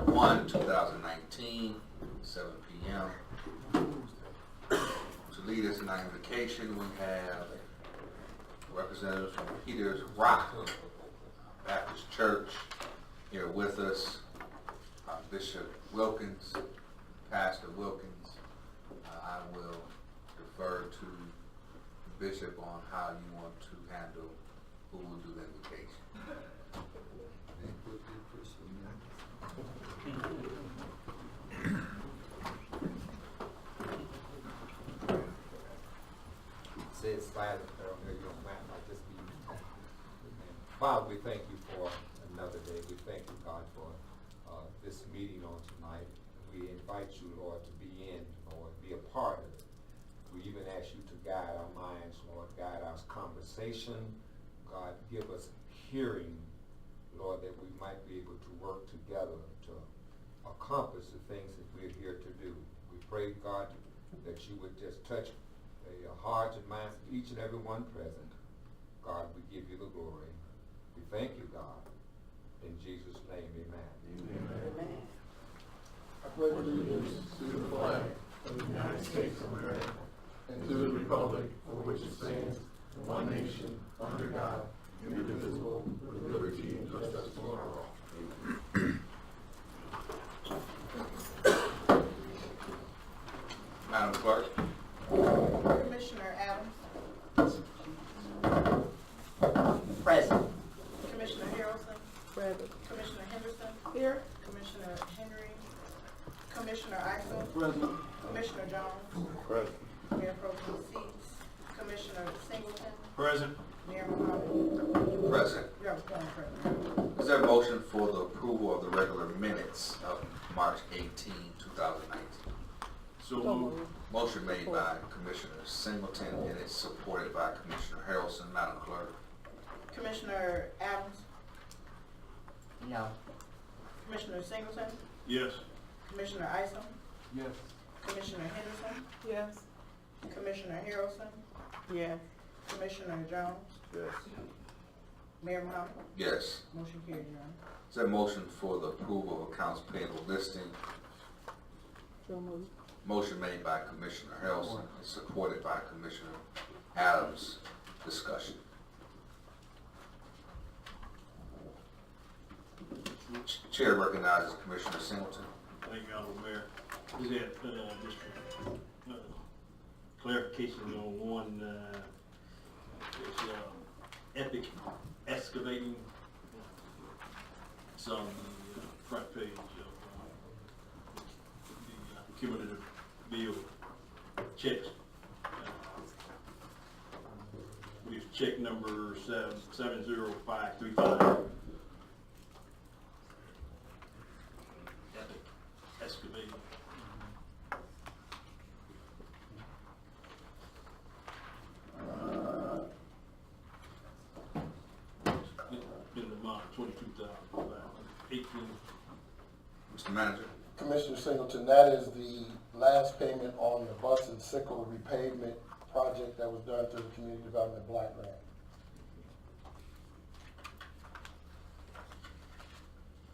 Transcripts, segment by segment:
1, 2019, 7 p.m. To lead us in our invocation, we have representatives from Peters Rock Baptist Church here with us. Bishop Wilkins, Pastor Wilkins. I will defer to the Bishop on how you want to handle who will do the invocation. Said slide it down there, your map might just be. Father, we thank you for another day. We thank you, God, for this meeting on tonight. We invite you, Lord, to be in, Lord, be a part of it. We even ask you to guide our minds, Lord, guide our conversation. God, give us hearing, Lord, that we might be able to work together to accomplish the things that we're here to do. We pray, God, that you would just touch the hearts and minds of each and every one present. God, we give you the glory. We thank you, God. In Jesus' name, amen. Amen. I pledge allegiance to the flag of the United States of America and to the republic for which it stands, one nation, under God, indivisible, with liberty and justice for all. Madam Clerk. Commissioner Adams. Present. Commissioner Harrelson. Present. Commissioner Henderson. Here. Commissioner Henry. Commissioner Isel. Present. Commissioner Jones. Present. Mayor Pro Tem Seats. Commissioner Singleton. Present. Mayor Muhammad. Present. You have one present. Is there a motion for the approval of the regular minutes of March 18, 2019? So moved. Motion made by Commissioner Singleton and it's supported by Commissioner Harrelson. Madam Clerk. Commissioner Adams. No. Commissioner Singleton. Yes. Commissioner Isel. Yes. Commissioner Henderson. Yes. Commissioner Harrelson. Yes. Commissioner Jones. Yes. Mayor Muhammad. Yes. Motion carried, Your Honor. Is there a motion for the approval of accounts payable listing? So moved. Motion made by Commissioner Harrelson and supported by Commissioner Adams. Discussion. Chair recognizes Commissioner Singleton. Thank you, Honorable Mayor. Just had just clarification on one, it's Epic Excavating. It's on the front page of the cumulative bill checks. We have check number 70535. Epic Excavating. In the amount of $22,518. Mr. Manager. Commissioner Singleton, that is the last payment on the bus and sickle repavement project that was done through the Community Development Block Grant.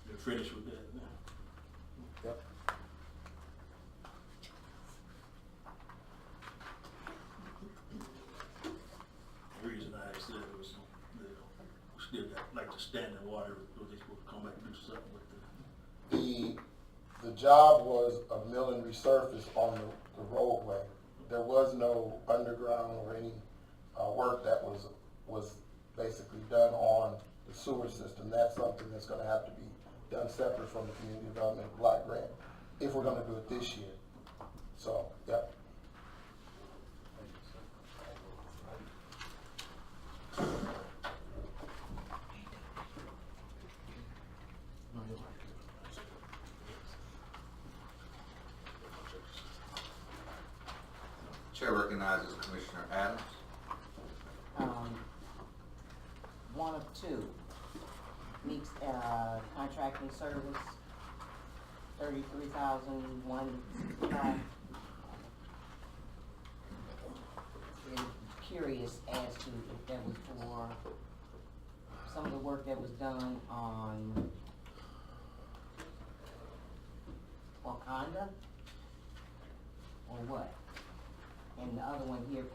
You're finished with that now. Yep. The reason I said it was we still got like the standing water, so they supposed to come back and do something with it. The job was a mill and resurface on the roadway. There was no underground or any work that was basically done on the sewer system. That's something that's going to have to be done separate from the Community Development Block Grant if we're going to do it this year. So, yep. Chair recognizes Commissioner Adams. One of two. Meeks contracting service, $33,165. Curious as to if that was for some of the work that was done on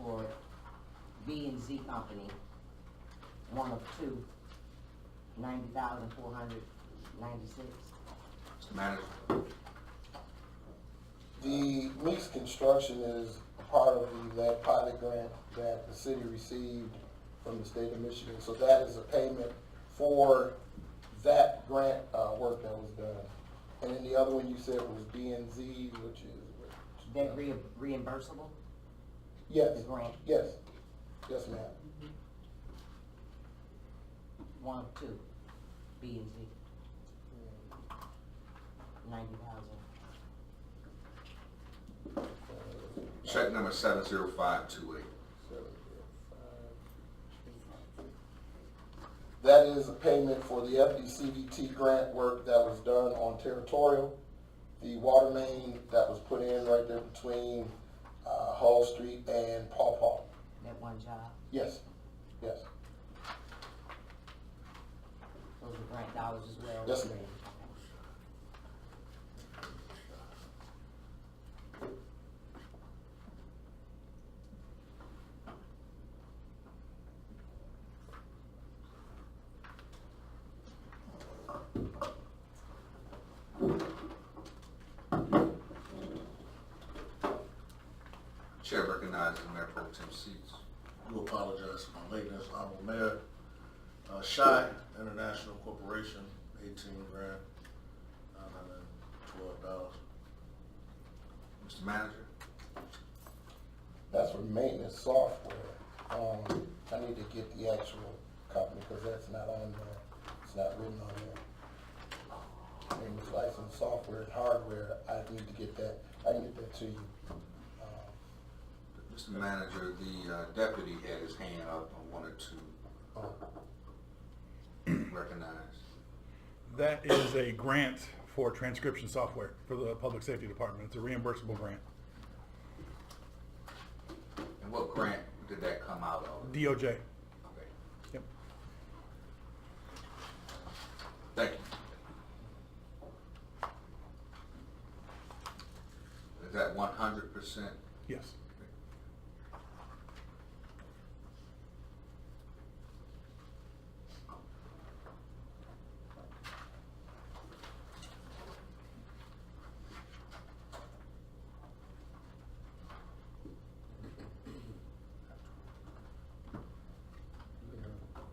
for B and Z Company, one of two, $90,496. Mr. Manager. The Meeks Construction is a part of that pilot grant that the city received from the state of Michigan. So that is a payment for that grant, work that was done. And then the other one you said was B and Z, which is, That reimbursable, yes, the grant, yes, yes, ma'am. one of two, B and Z. 90,000. Check number 70528. That is a payment for the FDCVT grant work that was done on Territorial. The water main that was put in right there between Hall Street and Paw Paw. That one job, Yes, yes, those are grant dollars as well. yes, ma'am. Chair recognizes Mayor Pro Tem Seats. I do apologize for my lateness, Honorable Mayor. Shy International Corporation, 18 grand, $912. Mr. Manager. That's for maintenance software. I need to get the actual copy because that's not on there. It's not written on there. Maintenance license software and hardware, I need to get that. I can get that to you. Mr. Manager, the deputy had his hand up and wanted to recognize. That is a grant for transcription software for the Public Safety Department. It's a reimbursable grant. And what grant did that come out of? DOJ. Okay, Yep. thank you. Is that 100%? Yes.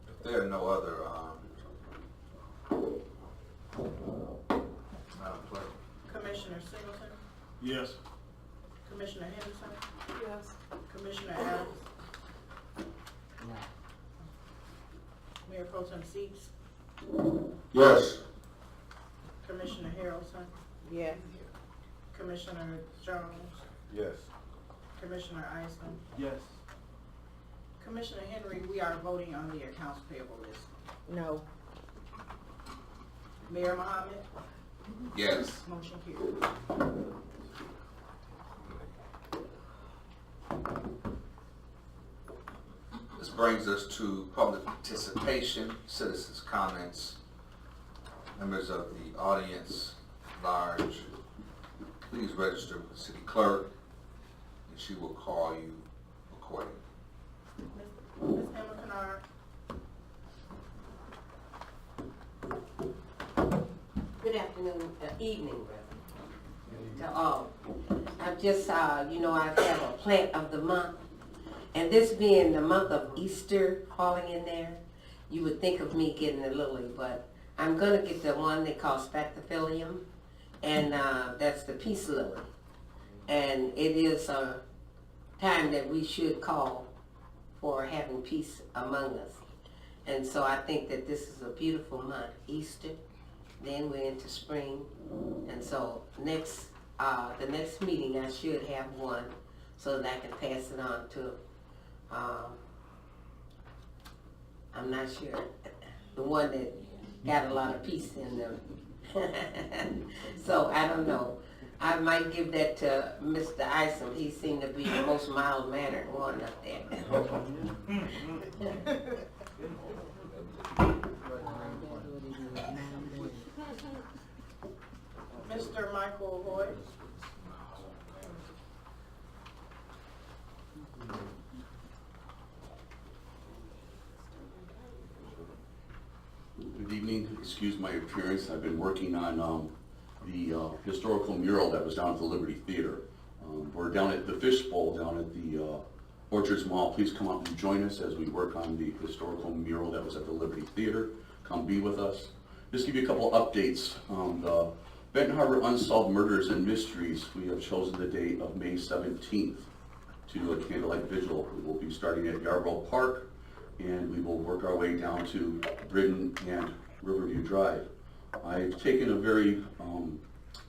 If there are no other, Madam Clerk. Commissioner Singleton, Yes. Commissioner Henderson, Yes. Commissioner Adams, No. Mayor Pro Tem Seats, Yes. Commissioner Harrelson, Yes. Commissioner Jones, Yes. Commissioner Iceland, Yes. Commissioner Henry, we are voting on the accounts payable list. No. Mayor Mohammed, Yes. motion carries. This brings us to public participation, citizens' comments. Members of the audience large, please register with the city clerk, and she will call you accordingly. Ms. Emma Kennard, Good afternoon, evening, rather, to all. I've just, you know, I have a plant of the month, and this being the month of Easter falling in there, you would think of me getting a lily, but I'm gonna get the one they call Spectaphilium, and that's the peace lily. And it is a time that we should call for having peace among us. And so I think that this is a beautiful month, Easter. Then we're into spring, and so next, the next meeting I should have one so that I can pass it on to, I'm not sure, the one that got a lot of peace in them. So I don't know. I might give that to Mr. Isom. He seemed to be the most mild-mannered one up there. Mr. Michael Hoyt, excuse my appearance. I've been working on the historical mural that was down at the Liberty Theater. We're down at the Fishbowl down at the Orchards Mall. Please come out and join us as we work on the historical mural that was at the Liberty Theater. Come be with us. Just give you a couple updates on the Benton Harbor Unsolved Murders and Mysteries. We have chosen the date of May 17th to do a candlelight vigil. We will be starting at Yarborough Park, and we will work our way down to Britton and Riverview Drive. I've taken a very,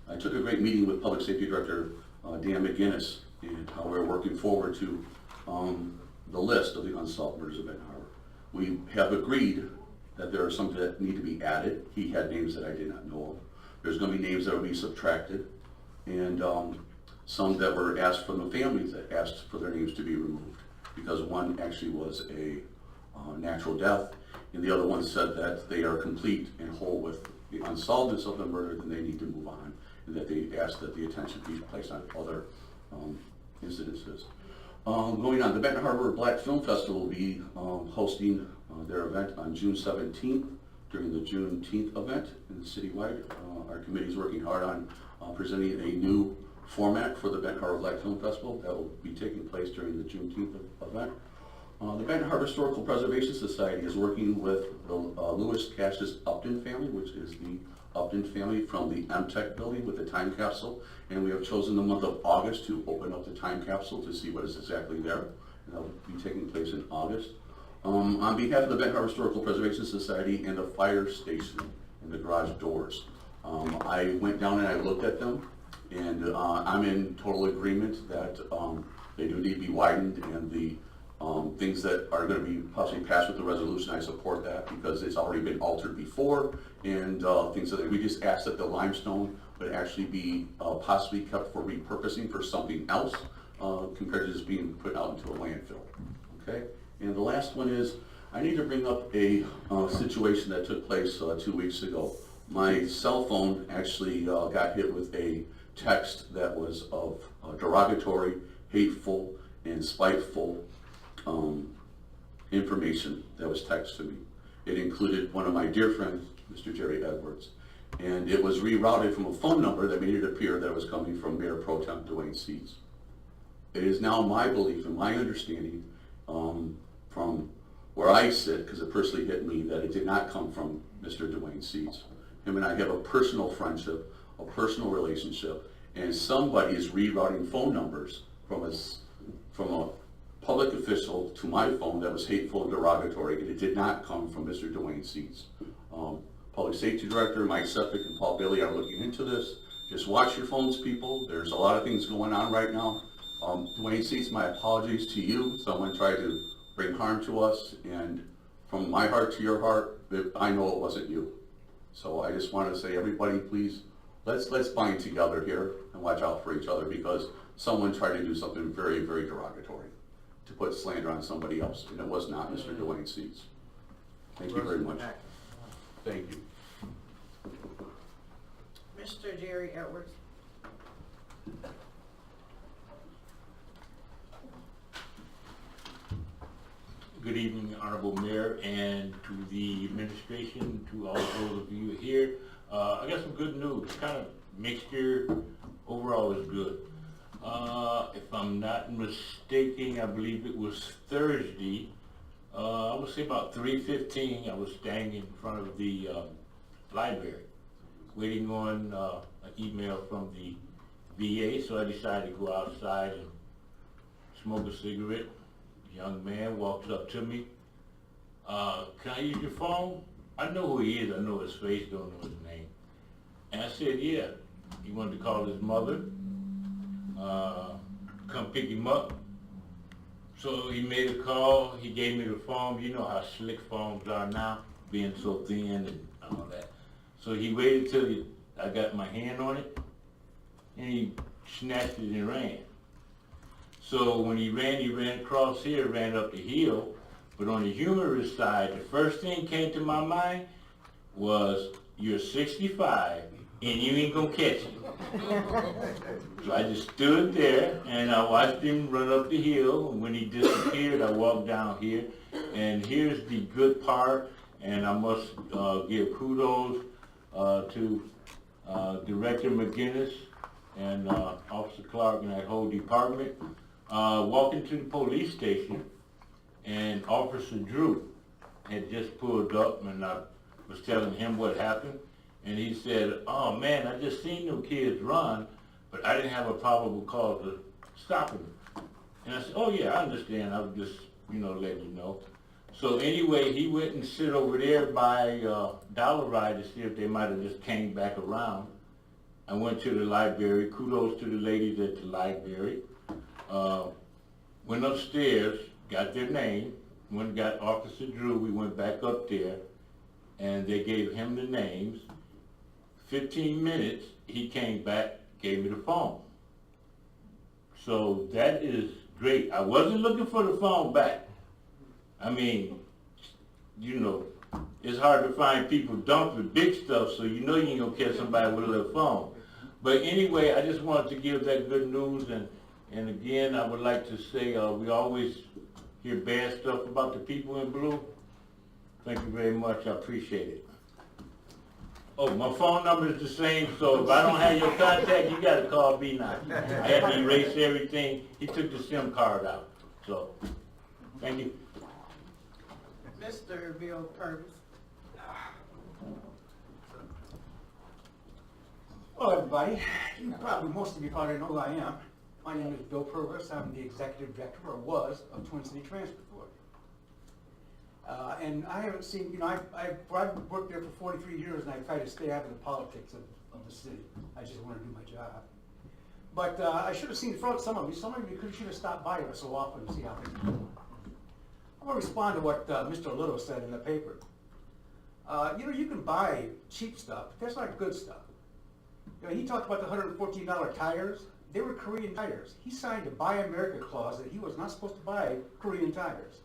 I took a great meeting with Public Safety Director Dan McGinnis, and how we're working forward to the list of the unsolved murders of Benton Harbor. We have agreed that there are some that need to be added. He had names that I did not know of. There's going to be names that will be subtracted, and some that were asked from the families that asked for their names to be removed, because one actually was a natural death, and the other one said that they are complete and whole with the unsolvedness of the murder, and they need to move on, and that they asked that the attention be placed on other incidences. Going on, the Benton Harbor Black Film Festival will be hosting their event on June 17th during the Juneteenth event in the citywide. Our committee is working hard on presenting a new format for the Benton Harbor Black Film Festival that will be taking place during the Juneteenth event. The Benton Harbor Historical Preservation Society is working with the Lewis Cassius Upton family, which is the Upton family from the MTech building with the time capsule, and we have chosen the month of August to open up the time capsule to see what is exactly there, and that will be taking place in August. On behalf of the Benton Harbor Historical Preservation Society and the fire station and the garage doors, I went down and I looked at them, and I'm in total agreement that they do need to be widened, and the things that are going to be possibly passed with the resolution, I support that because it's already been altered before, and things that we just ask that the limestone would actually be possibly kept for repurposing for something else compared to just being put out into a landfill. Okay, and the last one is I need to bring up a situation that took place 2 weeks ago. My cell phone actually got hit with a text that was of derogatory, hateful, and spiteful information that was texted to me. It included one of my dear friends, Mr. Jerry Edwards, and it was rerouted from a phone number that made it appear that it was coming from Mayor Pro Tem Dwayne Seeds. It is now my belief and my understanding from where I sit, because it personally hit me, that it did not come from Mr. Dwayne Seeds. Him and I have a personal friendship, a personal relationship, and somebody is rerouting phone numbers from a public official to my phone that was hateful and derogatory, and it did not come from Mr. Dwayne Seeds. Public Safety Director Mike Sepik and Paul Bailey are looking into this. Just watch your phones, people. There's a lot of things going on right now. Dwayne Seeds, my apologies to you. Someone tried to bring harm to us, and from my heart to your heart, I know it wasn't you. So I just want to say, everybody, please, let's bind together here and watch out for each other, because someone tried to do something very, very derogatory to put slander on somebody else, and it was not Mr. Dwayne Seeds. Thank you very much. Thank you. Mr. Jerry Edwards. Good evening, Honorable Mayor, and to the administration, to all those of you here. I got some good news. Kind of mixture. Overall is good. If I'm not mistaken, I believe it was Thursday. I would say about 3:15. I was standing in front of the library, waiting on an email from the VA. So I decided to go outside and smoke a cigarette. A young man walks up to me. Can I use your phone? I know who he is. I know his face. Don't know his name. And I said, yeah. He wanted to call his mother. Come pick him up. So he made a call. He gave me the phone. You know how slick phones are now, being so thin and all that. So he waited till I got my hand on it, and he snatched it and ran. So when he ran across here, ran up the hill. But on the humorous side, the first thing came to my mind was, you're 65 and you ain't gonna catch him. So I just stood there and I watched him run up the hill. And when he disappeared, I walked down here. And here's the good part, And I must give kudos to Director McGinnis and Officer Clark and that whole department. Walking to the police station, and Officer Drew had just pulled up, and I was telling him what happened, and he said, "Oh man, I just seen them kids run, but I didn't have a probable cause to stop them." And I said, "Oh yeah, I understand. I was just, letting you know." So anyway, he went and sit over there by Dollar Ride to see if they might have just came back around. I went to the library. Kudos to the ladies at the library. Went upstairs, got their name, went and got Officer Drew. We went back up there, and they gave him the names. 15 minutes, he came back, gave me the phone. So that is great. I wasn't looking for the phone back. I mean, it's hard to find people dumped with big stuff, so you ain't gonna catch somebody with a little phone. But anyway, I just wanted to give that good news, and again, I would like to say, we always hear bad stuff about the people in blue. Thank you very much, I appreciate it. Oh, my phone number is the same, so if I don't have your contact, you gotta call me now. I had to erase everything. He took the SIM card out, so, thank you. Mr. Bill Purvis. Hello, everybody. Most of you probably know who I am. My name is Bill Purvis. I'm the executive director, or was, of Twin City Transport Board. And I haven't seen, I've worked there for 43 years, and I try to stay out of the politics of the city. I just want to do my job. But I should have seen some of you should have stopped by us so often to see how things are going. I'm going to respond to what Mr. Little said in the paper. You can buy cheap stuff, but that's not good stuff. He talked about the $114 tires. They were Korean tires. He signed a Buy America clause that he was not supposed to buy Korean tires.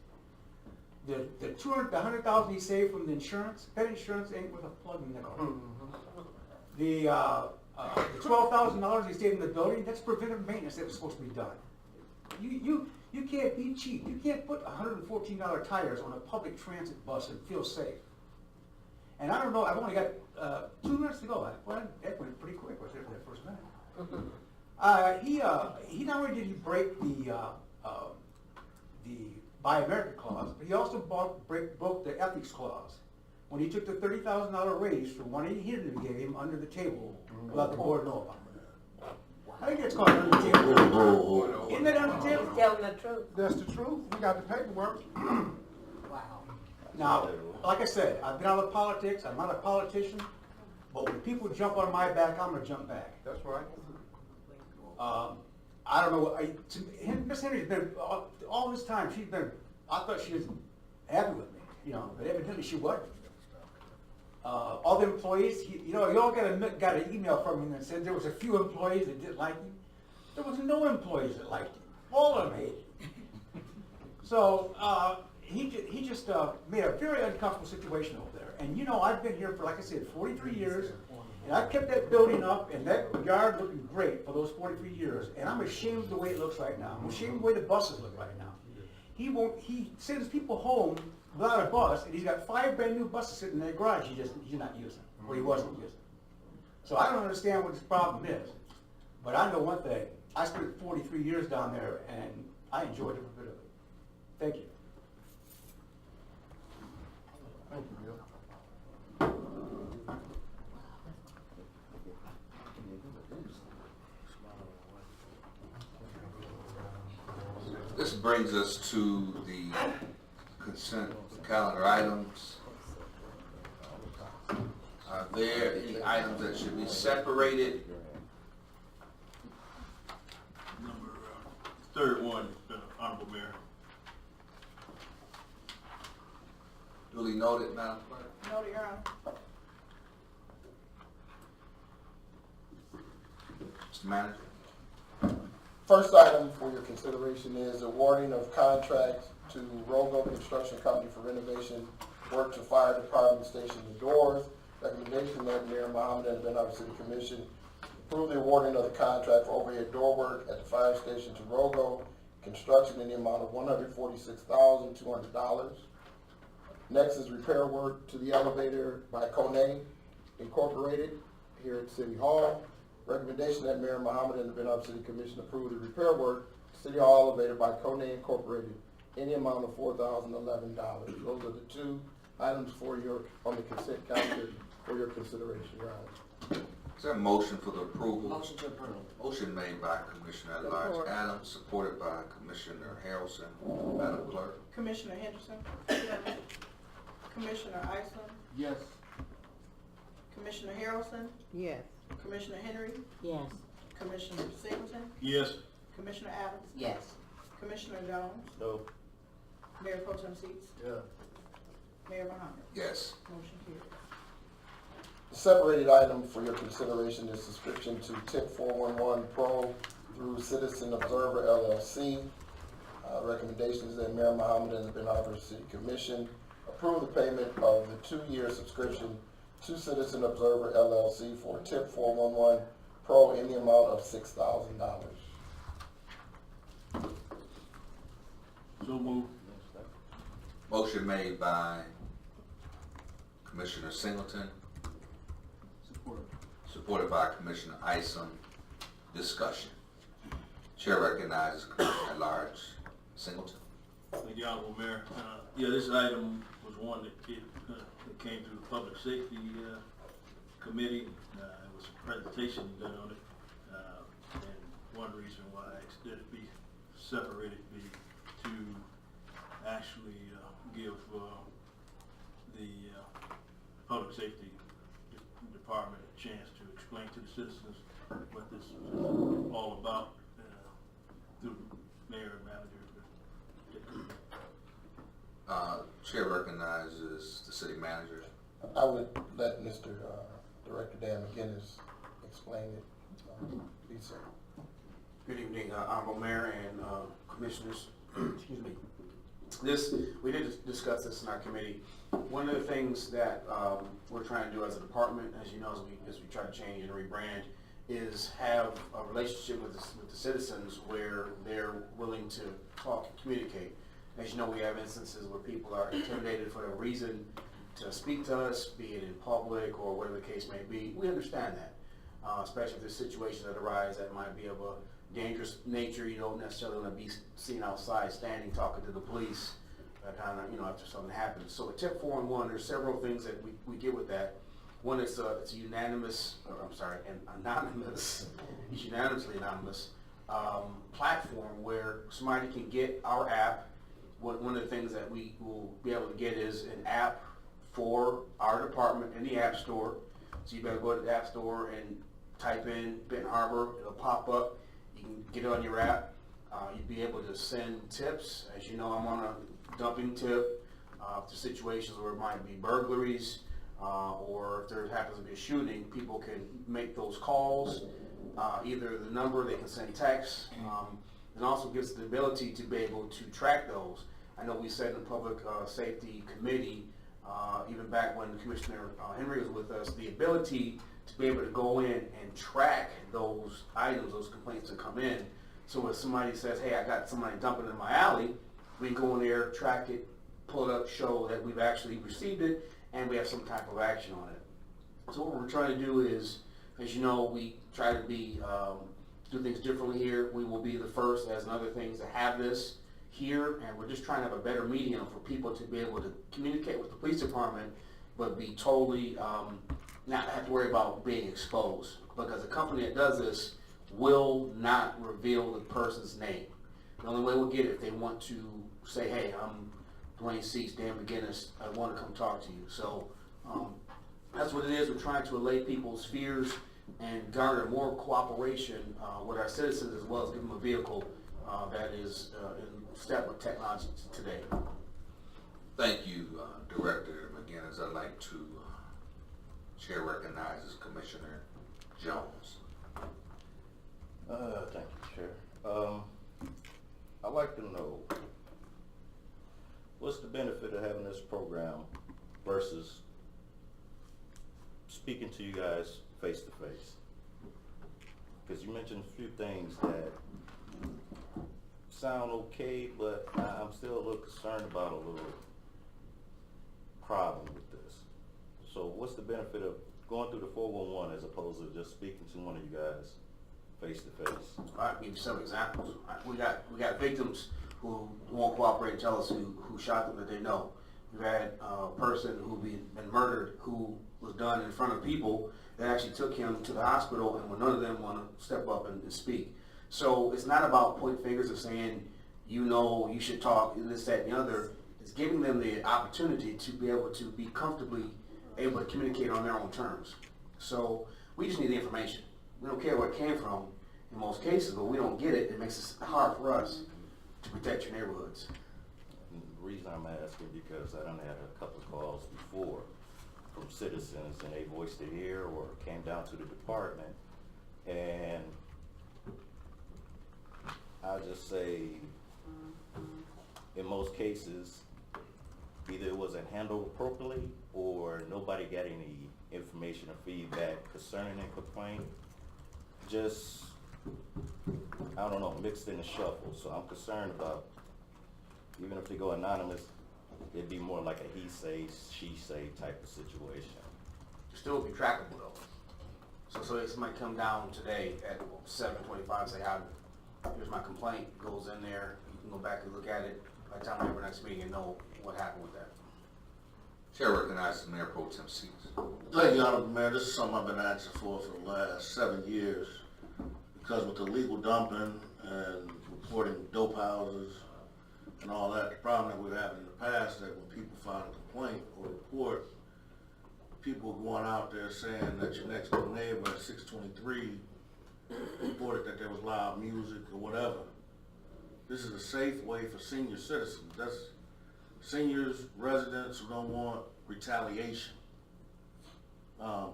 The $100,000 he saved from the insurance, that insurance ain't worth a plug in nickel. The $12,000 he saved in the building, that's preventive maintenance that was supposed to be done. You can't be cheap. You can't put $114 tires on a public transit bus and feel safe. And I don't know, I've only got 2 minutes to go. That went pretty quick, was there for that first minute? He not only did he break the Buy America clause, but he also broke the ethics clause when he took the $30,000 raise for one he didn't give him under the table without the board know about it. I think it's called under the table. Isn't that under the table? Telling the truth. That's the truth. We got the paperwork. Wow. Now, like I said, I've been out of politics, I'm not a politician, but when people jump on my back, I'm gonna jump back. That's right. I don't know, Miss Henry's been, all this time, I thought she was happy with me, but evidently she wasn't. All the employees, you all got an email from him that said there was a few employees that didn't like him. There was no employees that liked him. All of them hated him. So, he just made a very uncomfortable situation over there. And I've been here for, like I said, 43 years, and I've kept that building up and that yard looking great for those 43 years. And I'm ashamed of the way it looks right now. I'm ashamed of the way the buses look right now. He sends people home without a bus, and he's got 5 brand new buses sitting in that garage he's not using, or he wasn't using. So I don't understand what his problem is. But I know one thing. I spent 43 years down there, and I enjoyed every bit of it. Thank you. Thank you, Bill. This brings us to the consent calendar items. Are there any items that should be separated? Number, third one, Honorable Mayor. Duly noted, Madam Clerk. Noted, Your Honor. Mr. Manager. First item for your consideration is awarding of contract to Rogo Construction Company for renovation work to fire department station doors. Recommendation that Mayor Mohammed and the Benton City Commission approve the awarding of the contract for overhead door work at the fire station to Rogo Construction in the amount of $146,200. Next is repair work to the elevator by Kone Incorporated here at City Hall. Recommendation that Mayor Mohammed and the Benton City Commission approve the repair work to City Hall elevator by Kone Incorporated in the amount of $4,011. Those are the two items on the consent calendar for your consideration, Your Honor. Is there a motion for the approval? Motion to approve. Motion made by Commissioner at-large Support. Adams, supported by Commissioner Harrelson. Madam Clerk. Commissioner Henderson? Yes. Commissioner Iceland? Yes. Commissioner Harrelson? Yes. Commissioner Henry? Yes. Commissioner Singleton? Yes. Commissioner Adams? Yes. Commissioner Jones? No. Mayor Pro Tem Seats? Yeah. Mayor Muhammad? Yes. Motion carries. The separated item for your consideration is subscription to TIP 411 Pro through Citizen Observer LLC. Recommendations that Mayor Mohammed and the Benton City Commission approve the payment of the 2-year subscription to Citizen Observer LLC for TIP 411 Pro in the amount of $6,000. So moved. Motion made by Commissioner Singleton, Support. supported by Commissioner Isom. Discussion. Chair recognizes Commissioner at-large Singleton. Thank you, Honorable Mayor. Yeah, this item was one that that came through the Public Safety Committee. It was a presentation done on it. And one reason why I asked that it be separated be to actually give the Public Safety Department a chance to explain to the citizens what this is all about through Mayor and Manager. Chair recognizes the city manager. I would let Mr. Director Dan McGinnis explain it. Please, sir. Good evening, Honorable Mayor and Commissioners. Excuse me. We did discuss this in our committee. One of the things that we're trying to do as a department, as you know, as we try to change and rebrand, is have a relationship with the citizens where they're willing to talk and communicate. As you know, we have instances where people are intimidated for a reason to speak to us, be it in public or whatever the case may be. We understand that, especially if there's situations that arise that might be of a dangerous nature. You don't necessarily want to be seen outside standing talking to the police, kind of, after something happens. So with TIP 411, there's several things that we get with that. One is it's a unanimously anonymous platform where somebody can get our app. One of the things that we will be able to get is an app for our department in the App Store. So you better go to the App Store and type in Benton Harbor. It'll pop up. You can get it on your app. You'll be able to send tips. As you know, I'm on a dumping tip to situations where it might be burglaries or if there happens to be a shooting. People can make those calls. Either the number, they can send texts. And also gives the ability to be able to track those. I know we said in the Public Safety Committee, even back when Commissioner Henry was with us, the ability to be able to go in and track those items, those complaints that come in. So if somebody says, hey, I got somebody dumping in my alley, we can go in there, track it, pull it up, show that we've actually received it, and we have some type of action on it. So what we're trying to do is, as you know, we try to do things differently here. We will be the first, as in other things, to have this here, and we're just trying to have a better medium for people to be able to communicate with the police department, but be totally, not have to worry about being exposed. Because a company that does this will not reveal the person's name. The only way we'll get it if they want to say, hey, I'm Dwayne Seats, Dan McGinnis, I want to come talk to you. So that's what it is. We're trying to allay people's fears and garner more cooperation with our citizens, as well as give them a vehicle that is in step with technology today. Thank you, Director McGinnis. I'd like to Chair recognizes Commissioner Jones. Thank you, Chair. I'd like to know, what's the benefit of having this program versus speaking to you guys face to face? Because you mentioned a few things that sound okay, but I'm still a little concerned about a little problem with this. So what's the benefit of going through the 411 as opposed to just speaking to one of you guys face to face? I'll give you some examples. We got victims who won't cooperate and tell us who shot them that they know. We've had a person who been murdered who was done in front of people that actually took him to the hospital, and when none of them want to step up and speak. So it's not about pointing fingers of saying, you know, you should talk, this, that, and the other. It's giving them the opportunity to be able to be comfortably able to communicate on their own terms. So we just need the information. We don't care where it came from in most cases, but we don't get it. It makes it hard for us to protect your neighborhoods. And the reason I'm asking because I done had a couple of calls before from citizens, and they voiced it here or came down to the department, and I'll just say in most cases either it wasn't handled appropriately or nobody got any information or feedback concerning a complaint. Just, I don't know, mixed in the shuffle. So I'm concerned about, even if they go anonymous, it'd be more like a he say, she say type of situation. Still be trackable though. So this might come down today at 7:25 and say, here's my complaint, goes in there, you can go back and look at it by the time we have our next meeting and know what happened with that. Chair recognizes Mayor Pro Tem Seats. Thank you, Honorable Mayor. This is something I've been asking for the last 7 years. Because with the legal dumping and reporting dope houses and all that, the problem that we've had in the past that when people file a complaint or report, people going out there saying that your next door neighbor at 623 reported that there was loud music or whatever. This is a safe way for senior citizens. That's seniors, residents who don't want retaliation.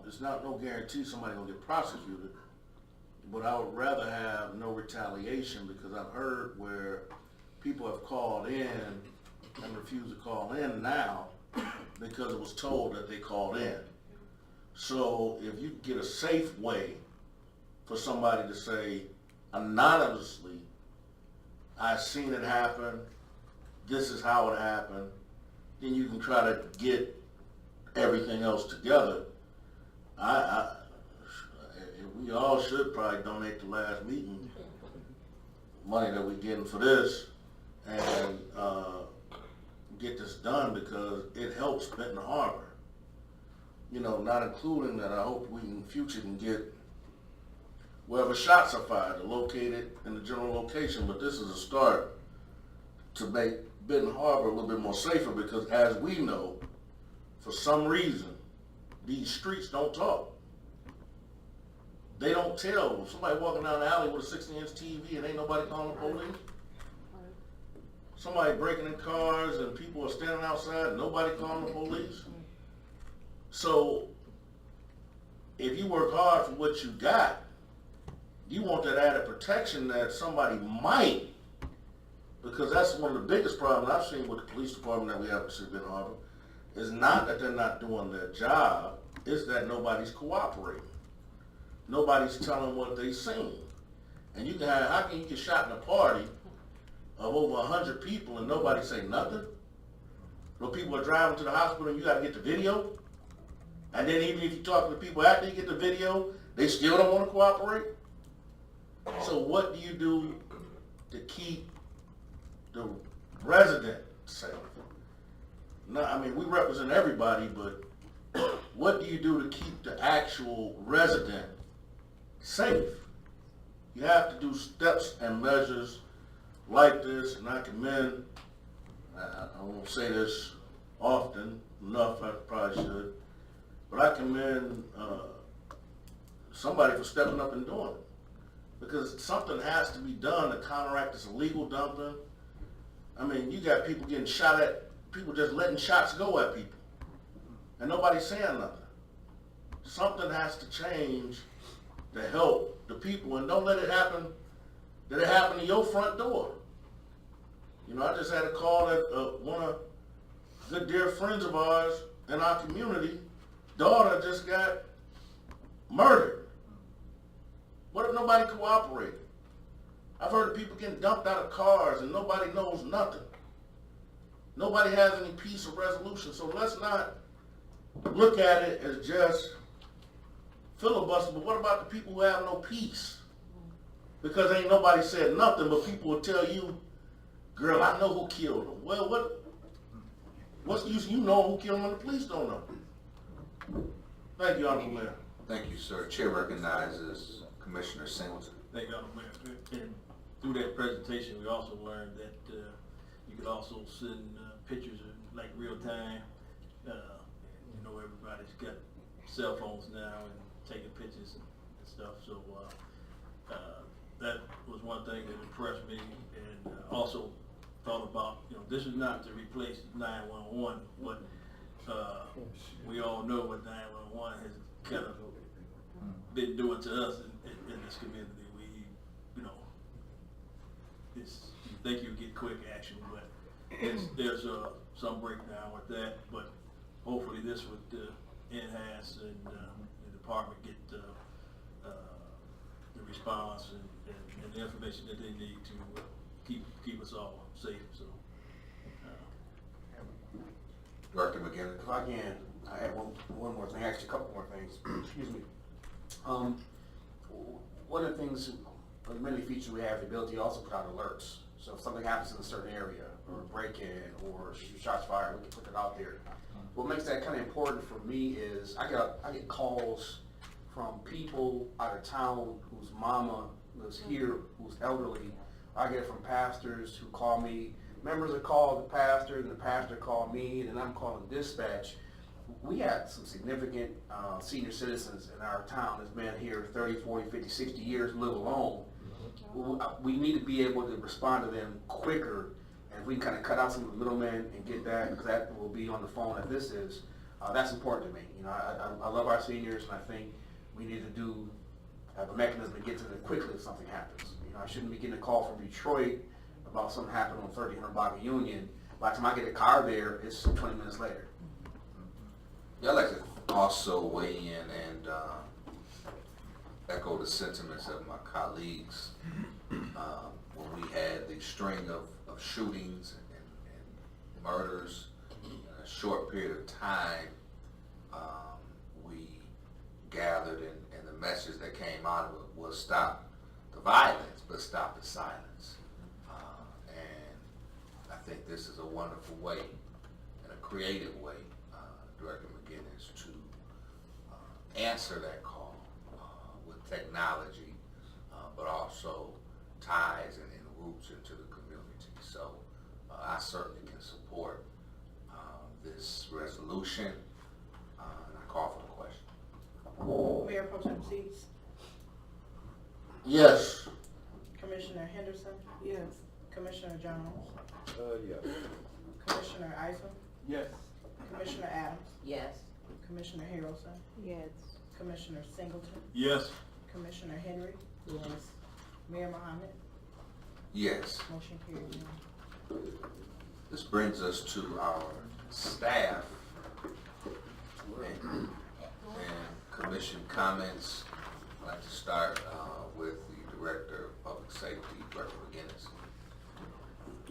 It's not no guarantee somebody gonna get prosecuted, but I would rather have no retaliation because I've heard where people have called in and refused to call in now because it was told that they called in. So if you get a safe way for somebody to say anonymously, I've seen it happen, this is how it happened, then you can try to get everything else together. We all should probably donate the last meeting money that we're getting for this and get this done because it helps Benton Harbor. You know, not including that I hope we in the future can get wherever shots are fired, located in the general location, but this is a start to make Benton Harbor a little bit more safer because as we know, for some reason, these streets don't talk. They don't tell. Somebody walking down the alley with a 60-inch TV and ain't nobody calling the police. Somebody breaking in cars and people are standing outside and nobody calling the police. So if you work hard for what you got, you want that added protection that somebody might, because that's one of the biggest problems I've seen with the police department that we have in the city of Benton Harbor, is not that they're not doing their job, it's that nobody's cooperating. Nobody's telling what they've seen. And you can have, how can you get shot in a party of over 100 people and nobody say nothing? When people are driving to the hospital and you gotta get the video, and then even if you talk to the people after you get the video, they still don't want to cooperate? So what do you do to keep the resident safe? No, I mean, we represent everybody, but what do you do to keep the actual resident safe? You have to do steps and measures like this, and I commend, I won't say this often enough, I probably should, but I commend somebody for stepping up and doing it. Because something has to be done to counteract this illegal dumping. I mean, you got people getting shot at, people just letting shots go at people. And nobody's saying nothing. Something has to change to help the people, and don't let it happen, that it happen to your front door. You know, I just had a call that one of good dear friends of ours in our community, daughter just got murdered. What if nobody cooperated? I've heard of people getting dumped out of cars and nobody knows nothing. Nobody has any peace or resolution, so let's not look at it as just filibuster, but what about the people who have no peace? Because ain't nobody said nothing, but people will tell you, girl, I know who killed him. Well, what's the use? You know who killed him and the police don't know. Thank you, Honorable Mayor. Thank you, sir. Chair recognizes Commissioner Singleton. Thank you, Honorable Mayor. And through that presentation, we also learned that you could also send pictures in like real time. You know, everybody's got cell phones now and taking pictures and stuff. So that was one thing that impressed me, and also thought about, you know, this is not to replace 911, but we all know what 911 has kind of been doing to us in this community. We, you know, you think you get quick action, but there's some breakdown with that. But hopefully this would enhance and the department get the response and the information that they need to keep us all safe. So. Director McGinnis. If I can, I add one more thing, actually a couple more things. Excuse me. One of the things, the many features we have, the ability to also put out alerts. So if something happens in a certain area, or a break-in, or shots fired, we can put it out there. What makes that kind of important for me is I get calls from people out of town whose mama lives here, who's elderly. I get it from pastors who call me. Members are called the pastor, and the pastor called me, and then I'm calling dispatch. We had some significant senior citizens in our town that's been here 30, 40, 50, 60 years, live alone. We need to be able to respond to them quicker, and if we can kind of cut out some of the middlemen and get that, because that will be on the phone as this is, that's important to me. You know, I love our seniors, and I think we need to have a mechanism to get to them quickly if something happens. You know, I shouldn't be getting a call from Detroit about something happened on 3000 Bobby Union. By the time I get a car there, it's 20 minutes later. Yeah, I'd like to also weigh in and echo the sentiments of my colleagues. When we had the string of shootings and murders in a short period of time, we gathered and the message that came out of it was stop the violence, but stop the silence. And I think this is a wonderful way and a creative way, Director McGinnis, to answer that call with technology, but also ties and roots into the community. So I certainly can support this resolution, and I call for the question. Mayor Pro Tem Seats, Yes. Commissioner Henderson, Yes. Commissioner Jones, Yes. Commissioner Isom, Yes. Commissioner Adams, Yes. Commissioner Harrelson, Yes. Commissioner Singleton, Yes. Commissioner Henry, Yes. Mayor Mohammed, Yes. motion carried. This brings us to our staff and commission comments. I'd like to start with the Director of Public Safety, Director McGinnis.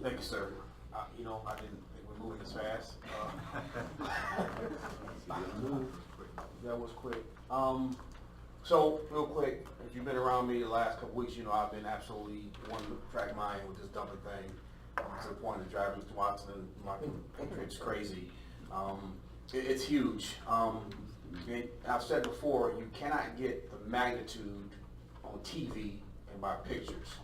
Thank you, sir. You know, I didn't think we're moving this fast. That was quick. So, real quick, if you've been around me the last couple weeks, you know I've been absolutely wanting to track mine with this dumping thing to the point of driving Mr. Watson and my Patriots crazy. It's huge. I've said before, you cannot get the magnitude on TV and by pictures.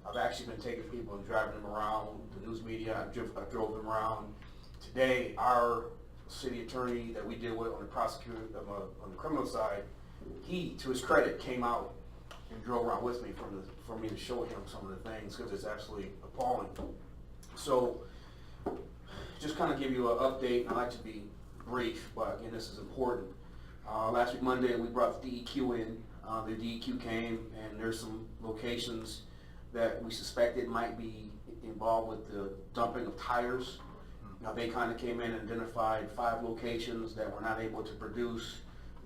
I've actually been taking people and driving them around the news media. I drove them around. Today, our city attorney that we deal with on the prosecutor on the criminal side, he, to his credit, came out and drove around with me for me to show him some of the things because it's absolutely appalling. So, just kind of give you an update. I like to be brief, but again, this is important. Last week Monday, we brought the DEQ in. The DEQ came, and there's some locations that we suspected might be involved with the dumping of tires. Now, they kind of came in and identified 5 locations that were not able to produce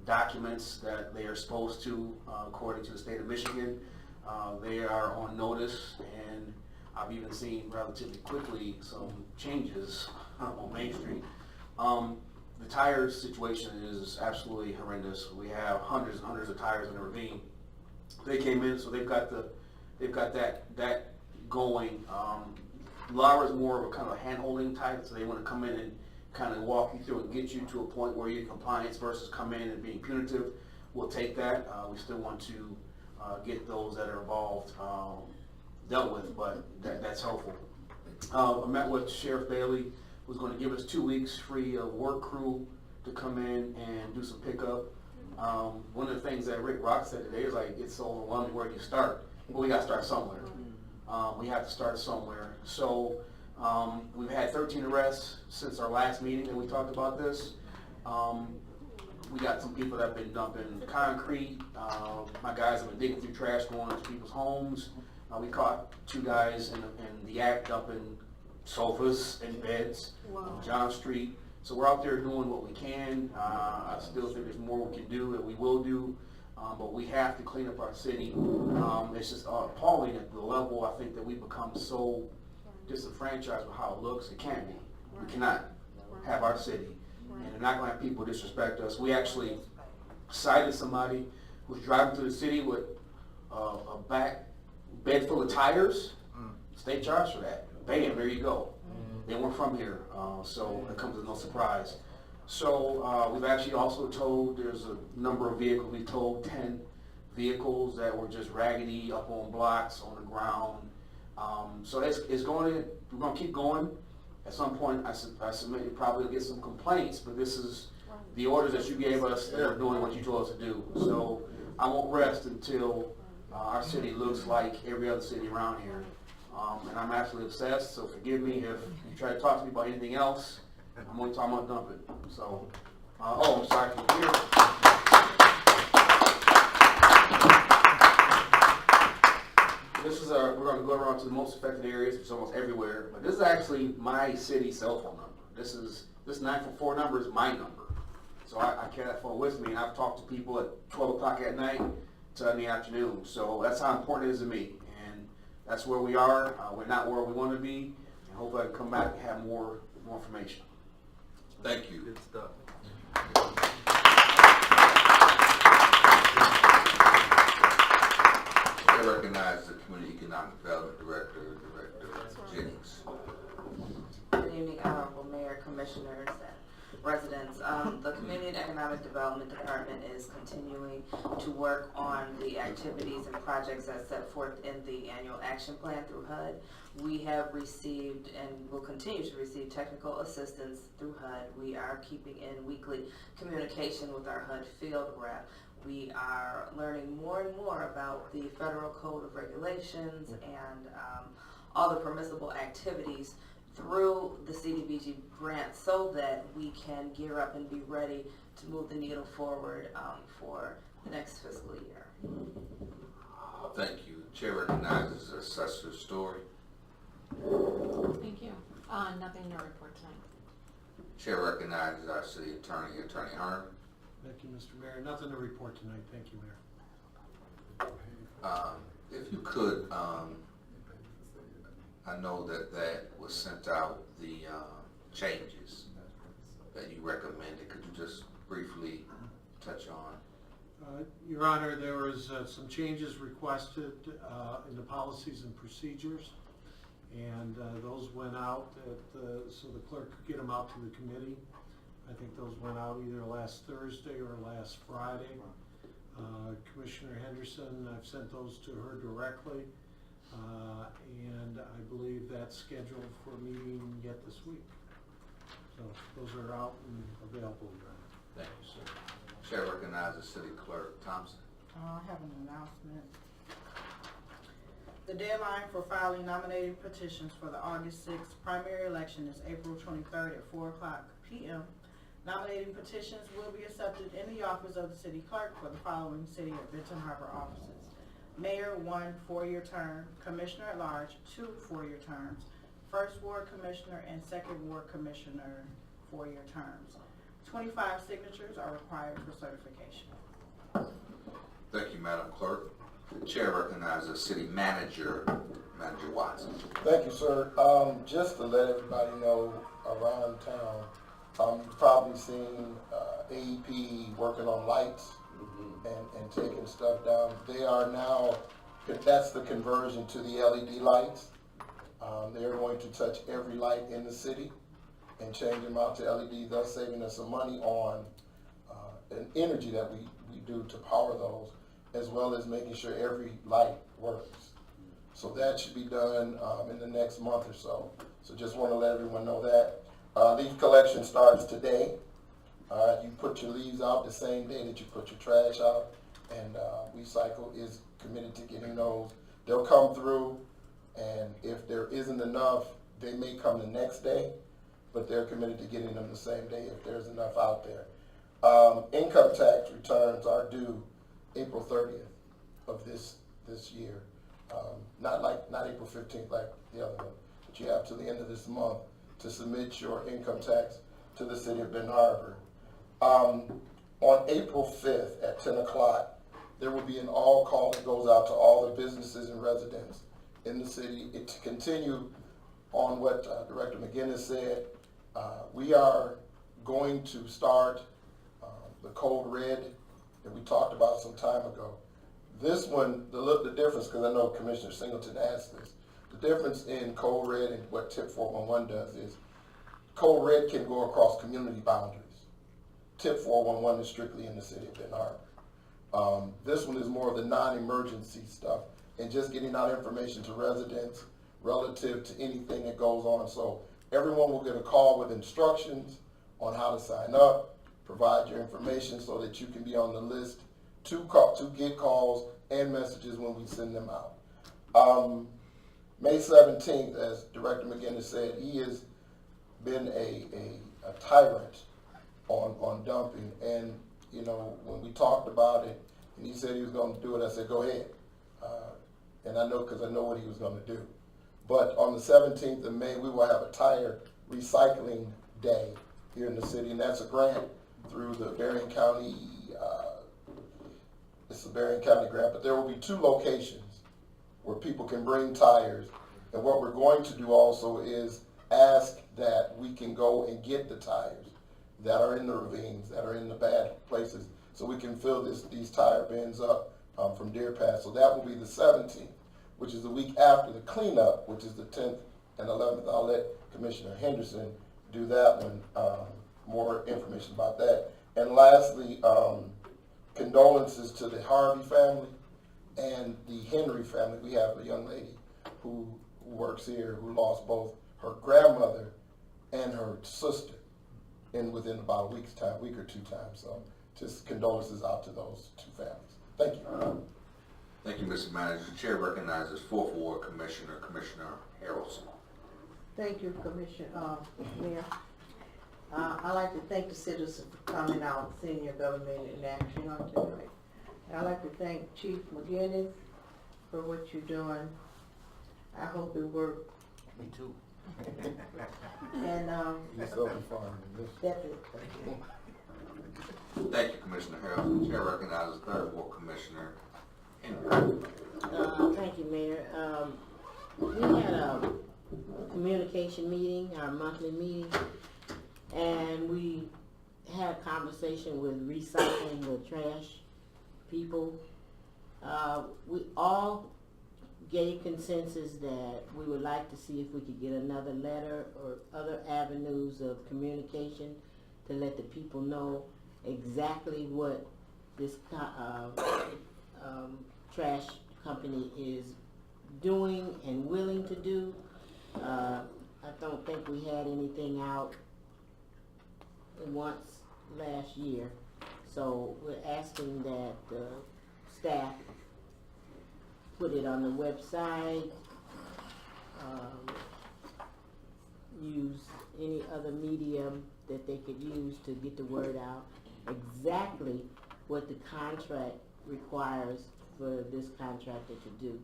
documents that they are supposed to, according to the state of Michigan. They are on notice, and I've even seen relatively quickly some changes on Main Street. The tire situation is absolutely horrendous. We have hundreds and hundreds of tires in the ravine. They came in, so they've got that going. Laura's more of a kind of hand-holding type, so they want to come in and kind of walk you through and get you to a point where you're in compliance versus come in and being punitive. We'll take that. We still want to get those that are involved dealt with, but that's helpful. I met with Sheriff Bailey, who's going to give us 2 weeks free work crew to come in and do some pickup. One of the things that Rick Rock said today is like, it's so overwhelming, where do you start? Well, we got to start somewhere. We have to start somewhere. So we've had 13 arrests since our last meeting and we talked about this. We got some people that have been dumping concrete. My guys have been digging through trash going into people's homes. We caught 2 guys in the act dumping sofas and beds on John Street. So we're out there doing what we can. I still think there's more we can do and we will do. But we have to clean up our city. It's just appalling at the level I think that we've become so disenfranchised with how it looks. It can't be. We cannot have our city. And they're not going to have people disrespect us. We actually cited somebody who was driving through the city with a back bed full of tires. State charged for that. Bam, there you go. They weren't from here, so it comes as no surprise. So we've actually also towed, there's a number of vehicles, we towed 10 vehicles that were just raggedy up on blocks, on the ground. So it's going to, we're going to keep going. At some point, I submit you probably get some complaints, but this is the orders that you gave us that are doing what you told us to do. So I won't rest until our city looks like every other city around here. And I'm absolutely obsessed, so forgive me if you try to talk to me about anything else. I'm only talking about dumping. So, oh, I'm sorry, from here. This is we're going to go around to the most affected areas, which is almost everywhere. But this is actually my city cell phone number. This 944 number is my number. So I carry that phone with me, and I've talked to people at 12 o'clock at night to in the afternoon. So that's how important it is to me. And that's where we are. We're not where we want to be. And hopefully I can come back and have more information. Thank you. Good stuff. I recognize the Community Economic Development Director, Director Jennings. Good evening, Honorable Mayor, Commissioners, and residents. The Community and Economic Development Department is continuing to work on the activities and projects as set forth in the annual action plan through HUD. We have received and will continue to receive technical assistance through HUD. We are keeping in weekly communication with our HUD field rep. We are learning more and more about the Federal Code of Regulations and all the permissible activities through the CDBG grant so that we can gear up and be ready to move the needle forward for the next fiscal year. Thank you. Chair recognizes Assessor Story. Thank you. Nothing to report tonight. Chair recognizes our City Attorney, Attorney Hearn. Thank you, Mr. Mayor. Nothing to report tonight. Thank you, Mayor. If you could, I know that was sent out, the changes that you recommended. Could you just briefly touch on? Your Honor, there was some changes requested in the policies and procedures, and those went out so the clerk could get them out to the committee. I think those went out either last Thursday or last Friday. Commissioner Henderson, I've sent those to her directly, and I believe that's scheduled for a meeting yet this week. So those are out and available, Your Honor. Thank you, sir. Chair recognizes City Clerk Thompson. I have an announcement. The deadline for filing nominating petitions for the August 6th primary election is April 23rd at 4 o'clock p.m. Nominating petitions will be accepted in the office of the city clerk for the following city of Benton Harbor offices. Mayor, 1 4-year term. Commissioner at large, 2 4-year terms. First Ward Commissioner and Second Ward Commissioner, 4-year terms. 25 signatures are required for certification. Thank you, Madam Clerk. The Chair recognizes City Manager, Manager Watson. Thank you, sir. Just to let everybody know, around town. You've probably seen AEP working on lights and taking stuff down. They are now, that's the conversion to the LED lights. They're going to touch every light in the city and change them out to LED, thus saving us some money on an energy that we do to power those, as well as making sure every light works. So that should be done in the next month or so. So just want to let everyone know that. Leaf collection starts today. You put your leaves out the same day that you put your trash out, and Recycle is committed to getting those. They'll come through, and if there isn't enough, they may come the next day, but they're committed to getting them the same day if there's enough out there. Income tax returns are due April 30th of this year. Not April 15th like the other one, but you have till the end of this month to submit your income tax to the city of Benton Harbor. On April 5th at 10 o'clock, there will be an all call that goes out to all the businesses and residents in the city. To continue on what Director McGinnis said, we are going to start the code red that we talked about some time ago. This one, the difference, because I know Commissioner Singleton asked this, the difference in code red and what tip 411 does is code red can go across community boundaries. Tip 411 is strictly in the city of Benton Harbor. This one is more of the non-emergency stuff and just getting out information to residents relative to anything that goes on. So everyone will get a call with instructions on how to sign up, provide your information so that you can be on the list to get calls and messages when we send them out. May 17th, as Director McGinnis said, he has been a tyrant on dumping. And, you know, when we talked about it, and he said he was going to do it, I said, go ahead. And I know, because I know what he was going to do. But on the 17th of May, we will have a tire recycling day here in the city, and that's a grant through the Berrien County, it's a Berrien County grant, but there will be 2 locations where people can bring tires. And what we're going to do also is ask that we can go and get the tires that are in the ravines, that are in the bad places, so we can fill these tire bins up from Deer Pass. So that will be the 17th, which is the week after the cleanup, which is the 10th and 11th. I'll let Commissioner Henderson do that one, more information about that. And lastly, condolences to the Harvey family and the Henry family. We have a young lady who works here who lost both her grandmother and her sister within about a week's time, week or 2 times. So just condolences out to those 2 families. Thank you. Thank you, Mr. Manager. The chair recognizes 4th Ward Commissioner Harrelson. Thank you, Commissioner, Mayor. I'd like to thank the citizens for coming out, seeing your government in action on tonight. I'd like to thank Chief McGinnis for what you're doing. I hope it works. Me too. And that's it. Thank you, Commissioner Harrelson. The chair recognizes 3rd Ward Commissioner Henry. Thank you, Mayor. We had a communication meeting, our monthly meeting, and we had a conversation with recycling the trash people. We all gave consensus that we would like to see if we could get another letter or other avenues of communication to let the people know exactly what this trash company is doing and willing to do. I don't think we had anything out once last year, so we're asking that the staff put it on the website, use any other medium that they could use to get the word out, exactly what the contract requires for this contractor to do.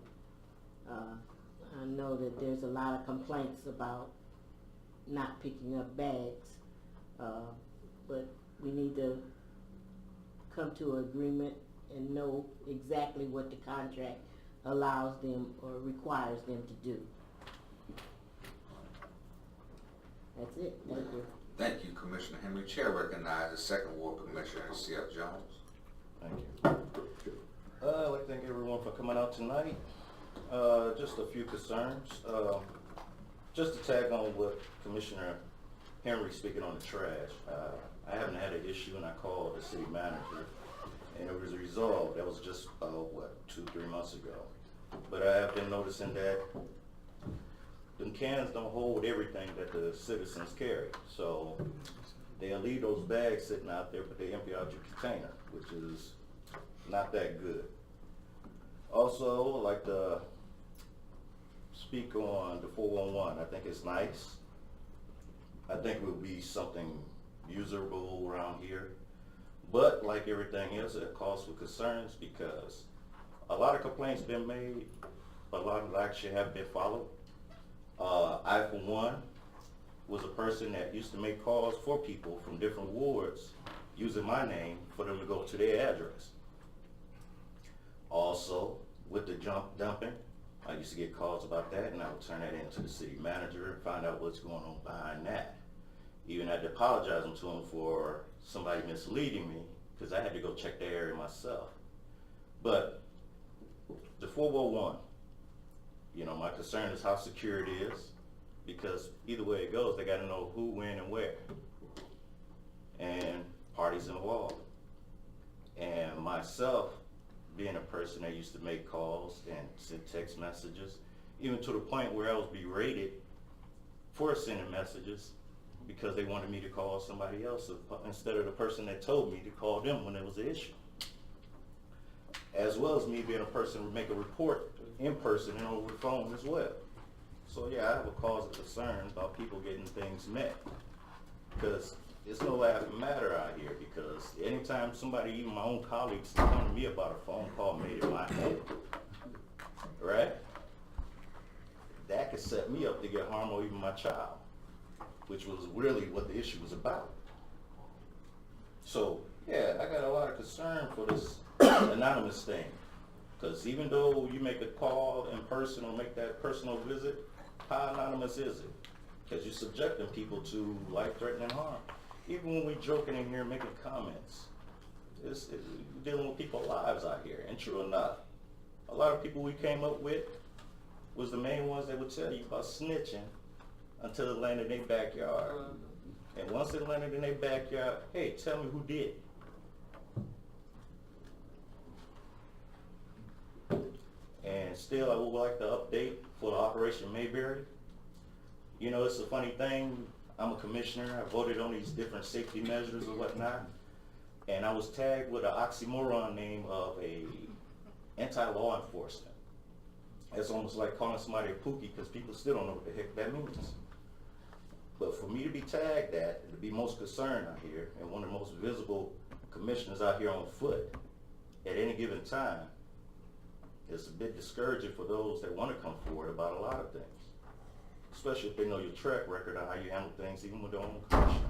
I know that there's a lot of complaints about not picking up bags, but we need to come to an agreement and know exactly what the contract allows them or requires them to do. That's it, thank you. Thank you, Commissioner Henry. Chair recognizes Second Ward Commissioner C.F. Jones. Thank you. I'd like to thank everyone for coming out tonight. Just a few concerns. Just to tag on what Commissioner Henry speaking on the trash. I haven't had an issue, and I called the city manager, and it was resolved. That was just, 2-3 months ago. But I have been noticing that the cans don't hold everything that the citizens carry. So they'll leave those bags sitting out there, but they empty out your container, which is not that good. Also, I'd like to speak on the 411. I think it's nice. I think it would be something usable around here. But like everything else, it calls for concerns because a lot of complaints been made, a lot of actually have been followed. I, for one, was a person that used to make calls for people from different wards using my name for them to go to their address. Also, with the dumping, I used to get calls about that, and I would turn that into the city manager and find out what's going on behind that. Even had to apologize to him for somebody misleading me, because I had to go check the area myself. But the 411, my concern is how secure it is, because either way it goes, they got to know who, when, and where, and parties involved. And myself, being a person that used to make calls and send text messages, even to the point where I was berated for sending messages because they wanted me to call somebody else instead of the person that told me to call them when there was an issue. As well as me being a person who make a report in person and over the phone as well. So yeah, I have a cause of concern about people getting things met, because it's no laughing matter out here, because anytime somebody, even my own colleagues, come to me about a phone call made in my head, right? That could set me up to get harm or even my child, which was really what the issue was about. So yeah, I got a lot of concern for this anonymous thing, because even though you make a call in person or make that personal visit, how anonymous is it? Because you're subjecting people to life-threatening harm. Even when we're joking in here making comments, we're dealing with people's lives out here. And true enough, a lot of people we came up with was the main ones that would tell you about snitching until it landed in their backyard. And once it landed in their backyard, hey, tell me who did. And still, I would like to update for the Operation Mayberry. It's a funny thing. I'm a commissioner. I voted on these different safety measures and whatnot. And I was tagged with an oxymoron name of a anti-law enforcement. It's almost like calling somebody a pookie, because people still don't know what the heck that means. But for me to be tagged that, and to be most concerned out here, and one of the most visible commissioners out here on foot at any given time, it's a bit discouraging for those that want to come forward about a lot of things, especially if they know your track record on how you handle things, even with their own commissioner.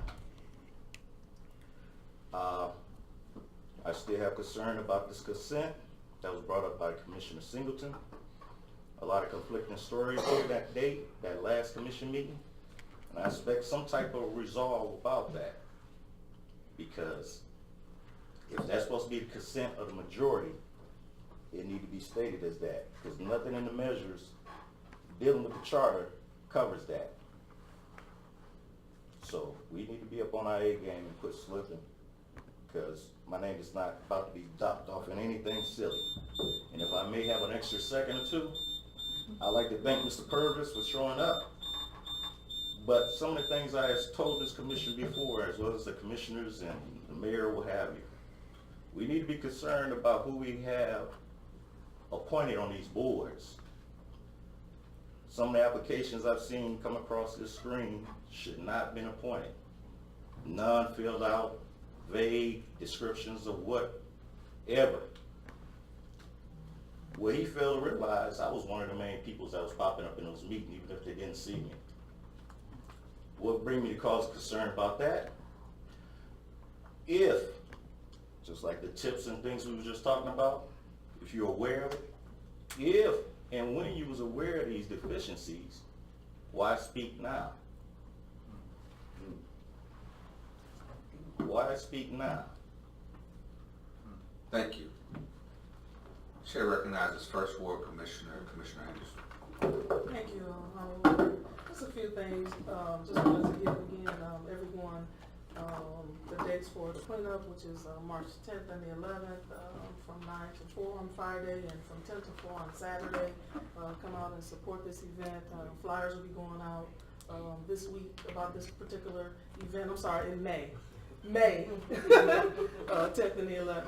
I still have concern about this consent that was brought up by Commissioner Singleton. A lot of conflicting stories here that day, that last commission meeting, and I expect some type of resolve about that, because if that's supposed to be the consent of the majority, it need to be stated as that, because nothing in the measures dealing with the charter covers that. So we need to be up on our A game and quit slipping, because my name is not about to be docked off in anything silly. And if I may have an extra second or two, I'd like to thank Mr. Purvis for showing up. But some of the things I have told this commission before, as well as the commissioners and the mayor, what have you, we need to be concerned about who we have appointed on these boards. Some of the applications I've seen come across this screen should not have been appointed. None filled out, vague descriptions of whatever. What he failed to realize, I was one of the main people that was popping up in those meetings, even if they didn't see me. What brings me to cause concern about that? If, just like the tips and things we were just talking about, if you're aware of it, if and when you was aware of these deficiencies, why speak now? Why speak now? Thank you. Chair recognizes First Ward Commissioner, Commissioner Anderson. Thank you, Honorable. Just a few things, just wanted to give again, everyone, the dates for the cleanup, which is, March 10th and the 11th, from 9 to 4 on Friday and from 10 to 4 on Saturday. Come out and support this event. Flyers will be going out, this week about this particular event, I'm sorry, in May. 10th and the 11th.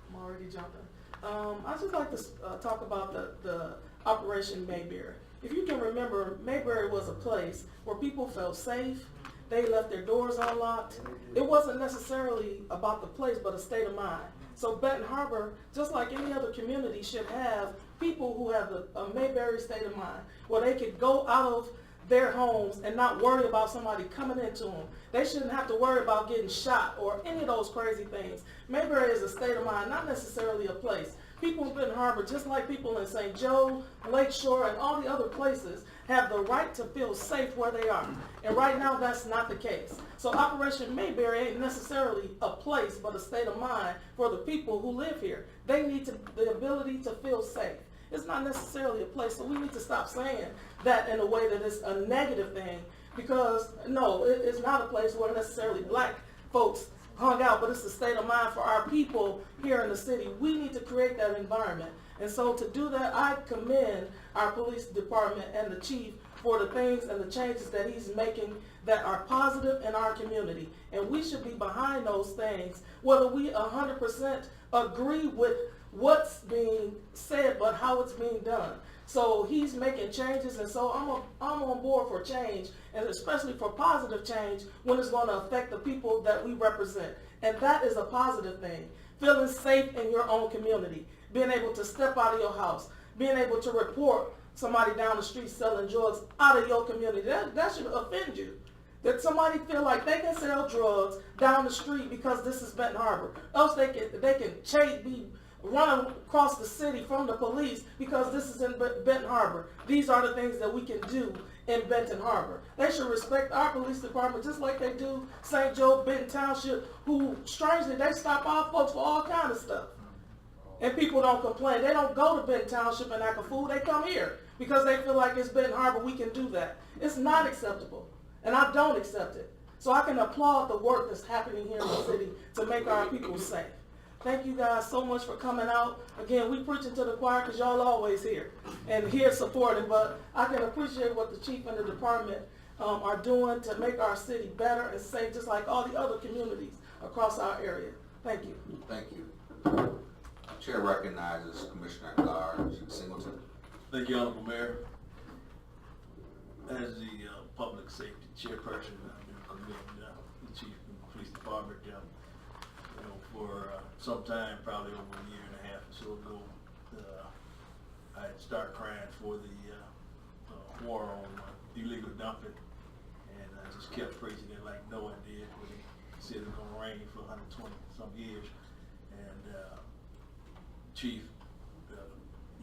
I'm already jumping. I'd just like to talk about the Operation Mayberry. If you can remember, Mayberry was a place where people felt safe. They left their doors unlocked. It wasn't necessarily about the place, but a state of mind. So Benton Harbor, just like any other community, should have people who have a Mayberry state of mind, where they could go out of their homes and not worry about somebody coming into them. They shouldn't have to worry about getting shot or any of those crazy things. Mayberry is a state of mind, not necessarily a place. People in Benton Harbor, just like people in St. Joe, Lakeshore, and all the other places, have the right to feel safe where they are. And right now, that's not the case. So Operation Mayberry ain't necessarily a place, but a state of mind for the people who live here. They need the ability to feel safe. It's not necessarily a place, so we need to stop saying that in a way that it's a negative thing, because no, it's not a place where necessarily black folks hung out, but it's a state of mind for our people here in the city. We need to create that environment. And so to do that, I commend our police department and the chief for the things and the changes that he's making that are positive in our community. And we should be behind those things, whether we 100% agree with what's being said, but how it's being done. So he's making changes, and so I'm on board for change, and especially for positive change when it's going to affect the people that we represent. And that is a positive thing. Feeling safe in your own community, being able to step out of your house, being able to report somebody down the street selling drugs out of your community. That should offend you. That somebody feel like they can sell drugs down the street because this is Benton Harbor. Else they can be run across the city from the police because this is in Benton Harbor. These are the things that we can do in Benton Harbor. They should respect our police department just like they do St. Joe, Benton Township, who strangely they stop our folks for all kind of stuff. And people don't complain. They don't go to Benton Township and act a fool. They come here because they feel like it's Benton Harbor, we can do that. It's not acceptable, and I don't accept it. So I can applaud the work that's happening here in the city to make our people safe. Thank you guys so much for coming out. Again, we preaching to the choir because y'all always here and here supporting, but I can appreciate what the chief and the department are doing to make our city better and safe, just like all the other communities across our area. Thank you. Thank you. Chair recognizes Commissioner at Large Singleton. Thank you, Honorable Mayor. As the public safety chairperson, I commend the chief and the police department. For some time, probably over a year and a half or so ago, I had started crying for the war on illegal dumping, and I just kept preaching it like Noah did when he said it was going to rain for 120 some years. And Chief,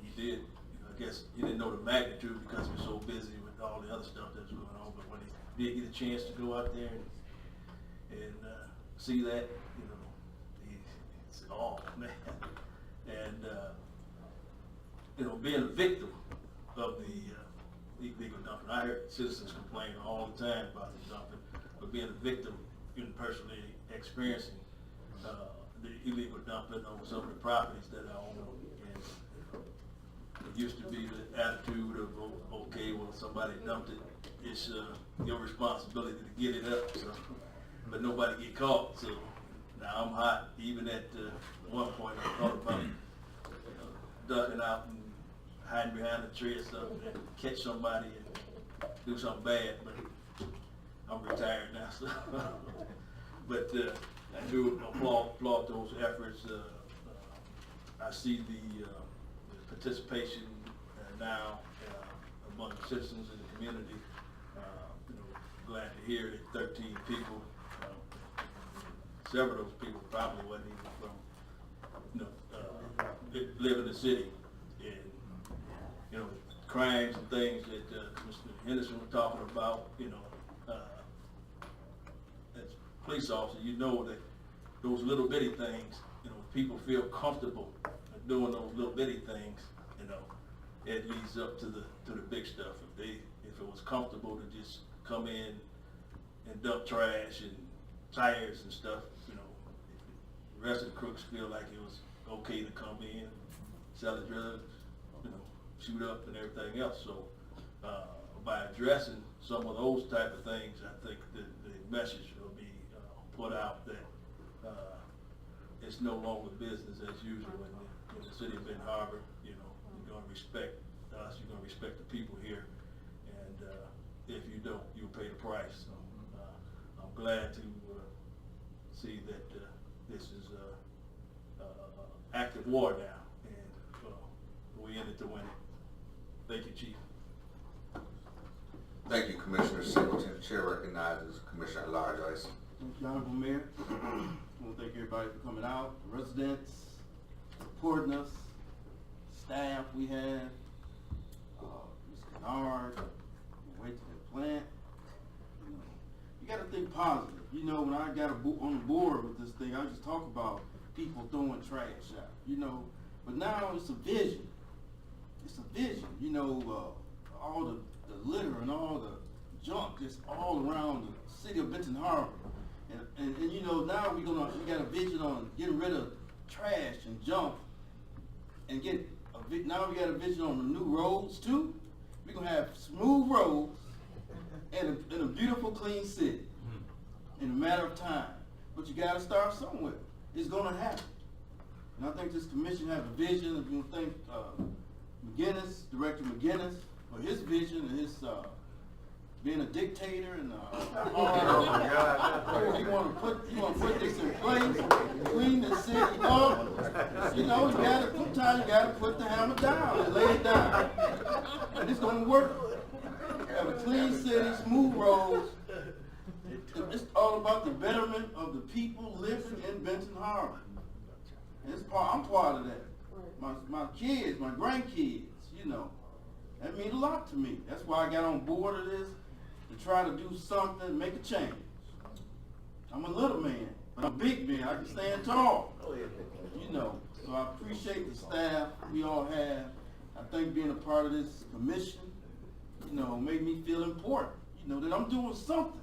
he did, I guess he didn't know the magnitude because he was so busy with all the other stuff that was going on, but when he did get a chance to go out there and see that, oh man, and being a victim of the illegal dumping. I heard citizens complain all the time about the dumping, but being a victim and personally experiencing the illegal dumping on some of the properties that I own, and it used to be the attitude of, okay, well, somebody dumped it, it's your responsibility to get it up, so, but nobody get caught, so. Now I'm hot. Even at one point, I thought about ducking out and hiding behind a tree or something and catch somebody and do something bad. But I'm retired now, so. But I do applaud those efforts. I see the participation now among the citizens in the community. Glad to hear that 13 people. Several of those people probably wasn't even from, live in the city, and crimes and things that Mr. Henderson was talking about. As a police officer, you know that those little bitty things, you know, people feel comfortable doing those little bitty things, you know, it leads up to the big stuff. If it was comfortable to just come in and dump trash and tires and stuff, you know, the rest of the crooks feel like it was okay to come in, sell the drugs, you know, shoot up and everything else. So by addressing some of those type of things, I think the message will be put out that it's no longer business as usual in the city of Benton Harbor. You know, you're going to respect us, you're going to respect the people here, and if you don't, you'll pay the price. So I'm glad to see that this is active war now, and we in it to win it. Thank you, Chief. Thank you, Commissioner Singleton. The chair recognizes Commissioner at Large Ice. Thank you, Honorable Mayor. I want to thank everybody for coming out, the residents, supporting us, staff we have, Ms. Kennard, wait to the plant. You know, you got to think positive. You know, when I got on the board with this thing, I just talk about people throwing trash out, you know, but now it's a vision. It's a vision, you know, all the litter and all the junk just all around the city of Benton Harbor. And you know, now we got a vision on getting rid of trash and junk and now we got a vision on the new roads too. We're gonna have smooth roads and a beautiful clean city in a matter of time. But you gotta start somewhere. It's gonna happen. And I think this commission has a vision. If you think McGinnis, Director McGinnis, for his vision and his being a dictator and you want to put this in place, clean the city up. You know, sometimes you gotta put the hammer down and lay it down, and it's gonna work. Have a clean city, smooth roads. It's all about the betterment of the people living in Benton Harbor. And I'm part of that. My kids, my grandkids, you know, that means a lot to me. That's why I got on board of this, to try to do something, make a change. I'm a little man, but I'm a big man. I can stand tall. You know, so I appreciate the staff we all have. I think being a part of this commission, you know, made me feel important. You know, that I'm doing something.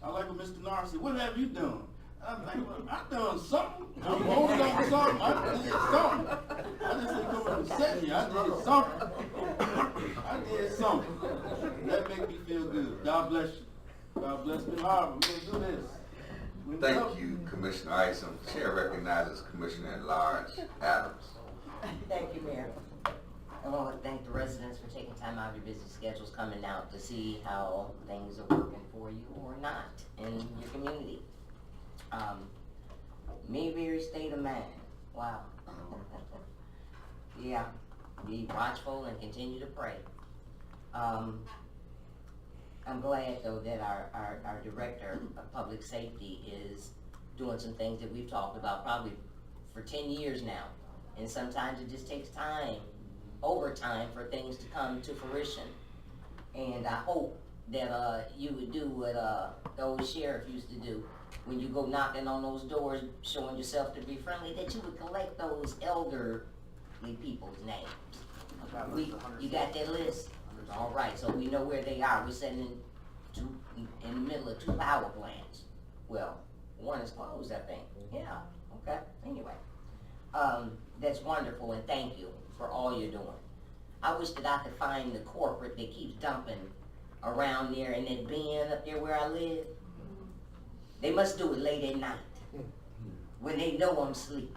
I like what Mr. Kennard said, what have you done? I think I've done something. I'm holding on something. I did something. I just didn't come and sit here. I did something. I did something. That make me feel good. God bless you. God bless me hard. We're going to do this. Thank you, Commissioner Isom. The chair recognizes Commissioner at Large Adams. Thank you, Mayor. I want to thank the residents for taking time out of your busy schedules coming out to see how things are working for you or not in your community. Mayberry state of mind. Wow. Yeah. Be watchful and continue to pray. I'm glad though that our director of public safety is doing some things that we've talked about probably for 10 years now. And sometimes it just takes time, overtime, for things to come to fruition. And I hope that you would do what the old sheriff used to do. When you go knocking on those doors, showing yourself to be friendly, that you would collect those elderly people's names. You got that list? All right, so we know where they are. We're sending in the middle of 2 power plants. Well, one is closed, I think. Yeah, okay, anyway. That's wonderful, and thank you for all you're doing. I wish that I could find the corporate that keeps dumping around there in that bin up there where I live. They must do it late at night when they know I'm asleep.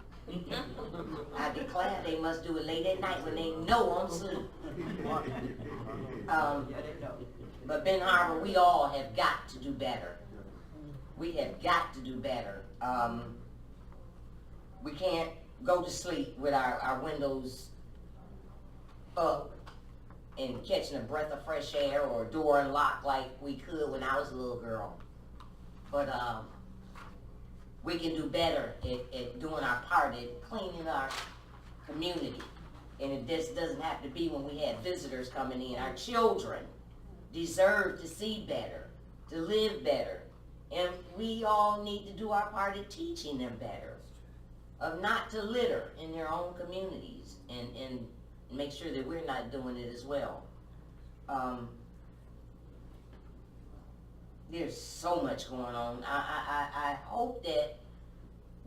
I declare they must do it late at night when they know I'm asleep. But Benton Harbor, we all have got to do better. We have got to do better. We can't go to sleep with our windows up and catching a breath of fresh air or a door unlocked like we could when I was a little girl. But we can do better at doing our part at cleaning our community. And it just doesn't have to be when we have visitors coming in. Our children deserve to see better, to live better, And we all need to do our part of teaching them better, of not to litter in their own communities, and make sure that we're not doing it as well. There's so much going on. I hope that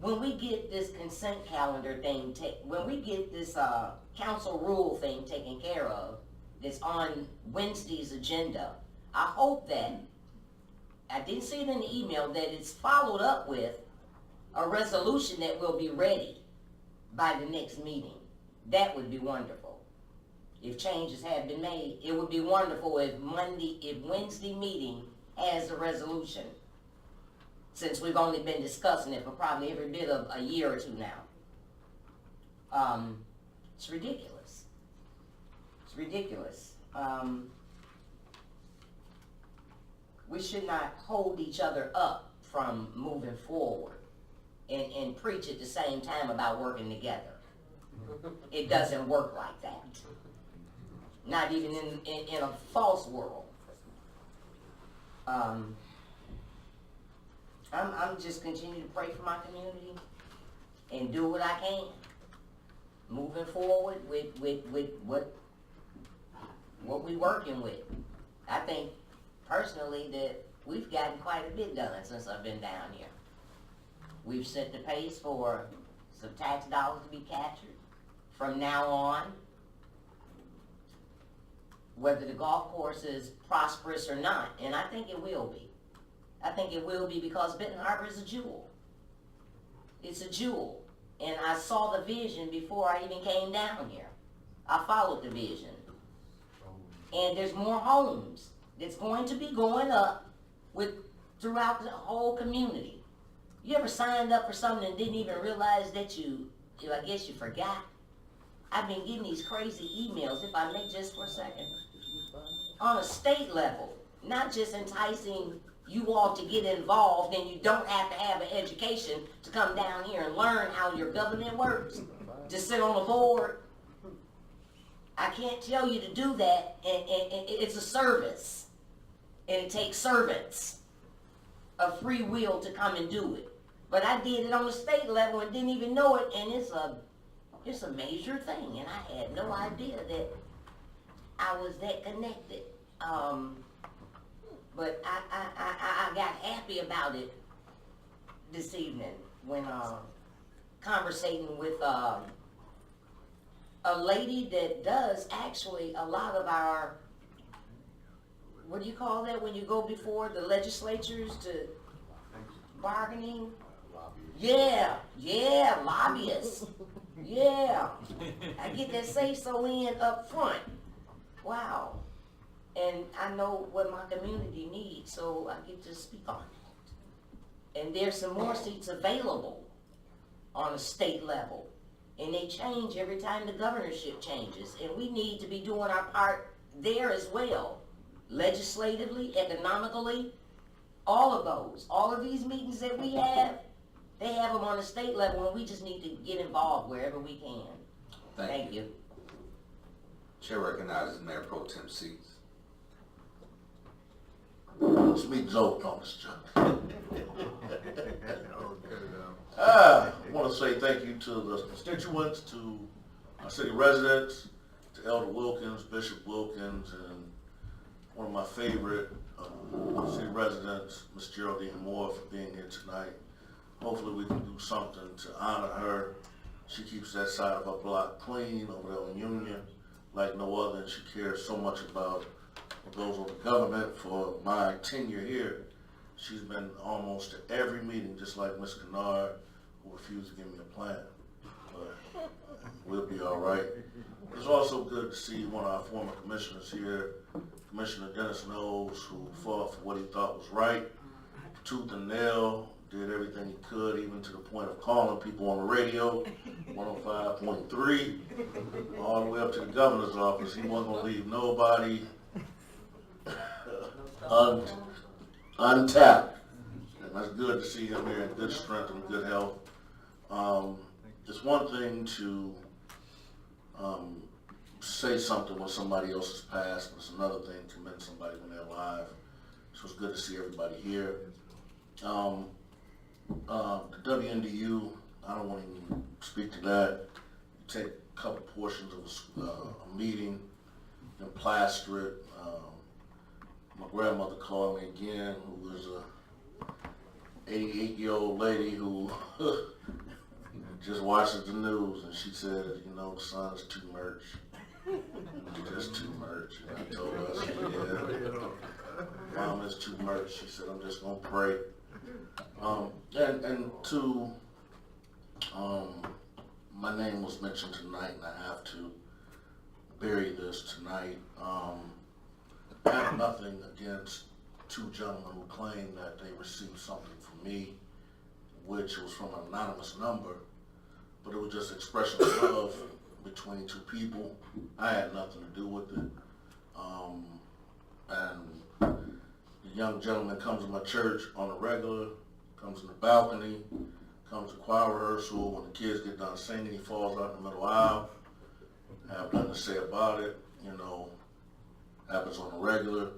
when we get this consent calendar thing, when we get this council rule thing taken care of, that's on Wednesday's agenda, I hope that, I didn't see it in the email, that it's followed up with a resolution that will be ready by the next meeting. That would be wonderful. If changes have been made, it would be wonderful if Wednesday meeting has a resolution, since we've only been discussing it for probably every bit of a year or two now. It's ridiculous. It's ridiculous. We should not hold each other up from moving forward and preach at the same time about working together. It doesn't work like that. Not even in a false world. I'm just continuing to pray for my community and do what I can. Moving forward with what we working with. I think personally that we've gotten quite a bit done since I've been down here. We've set the pace for some tax dollars to be captured from now on. Whether the golf course is prosperous or not, and I think it will be. I think it will be, because Benton Harbor is a jewel. It's a jewel. And I saw the vision before I even came down here. I followed the vision. And there's more homes that's going to be going up throughout the whole community. You ever signed up for something and didn't even realize that I guess you forgot? I've been getting these crazy emails, if I may just for a second, on a state level, not just enticing you all to get involved, and you don't have to have an education to come down here and learn how your government works, to sit on a board. I can't tell you to do that, and it's a service, and it takes servants of free will to come and do it. But I did it on the state level and didn't even know it, and it's a major thing, and I had no idea that I was that connected. But I got happy about it this evening when conversating with a lady that does actually a lot of our, what do you call that when you go before the legislatures to bargaining? Yeah, lobbyists. Yeah, I get that say-so in up front. Wow. And I know what my community needs, so I get to speak on it. And there's some more seats available on a state level. And they change every time the governorship changes. And we need to be doing our part there as well. Legislatively, economically, all of those. All of these meetings that we have, they have them on the state level, and we just need to get involved wherever we can. Thank you. Chair recognizes Mayor Pro Tem Seats. This meeting's over, Thomas John. I want to say thank you to the constituents, to our city residents, to Elder Wilkins, Bishop Wilkins, and one of my favorite city residents, Miss Geraldine Moore, for being here tonight. Hopefully we can do something to honor her. She keeps that side of her block clean over there in Union like no other, and she cares so much about what goes on the government. For my tenure here, she's been almost to every meeting, just like Ms. Kennard, who refused to give me a plan. But we'll be all right. It's also good to see one of our former commissioners here, Commissioner Dennis Knowles, who fought for what he thought was right, tooth and nail, did everything he could, even to the point of calling people on the radio, 105.3, all the way up to the governor's office. He wasn't going to leave nobody untapped. And that's good to see him here in good strength and good health. It's one thing to say something when somebody else has passed, but it's another thing to commend somebody when they're alive. So it's good to see everybody here. The WNDU, I don't want to even speak to that. You take a couple portions of a meeting and plaster it. My grandmother called me again, who was a 88-year-old lady who just watches the news, and she said, you know, the son is too much. Just too much. And I told her, I said, yeah, Mom, it's too much. She said, I'm just going to pray. And to, my name was mentioned tonight, and I have to bury this tonight. I have nothing against two gentlemen who claimed that they received something from me, which was from an anonymous number, but it was just expression of love between two people. I had nothing to do with it. And the young gentleman comes to my church on a regular, comes in the balcony, comes to choir rehearsal. When the kids get done singing, he falls out in the middle aisle. I have nothing to say about it, you know, happens on a regular.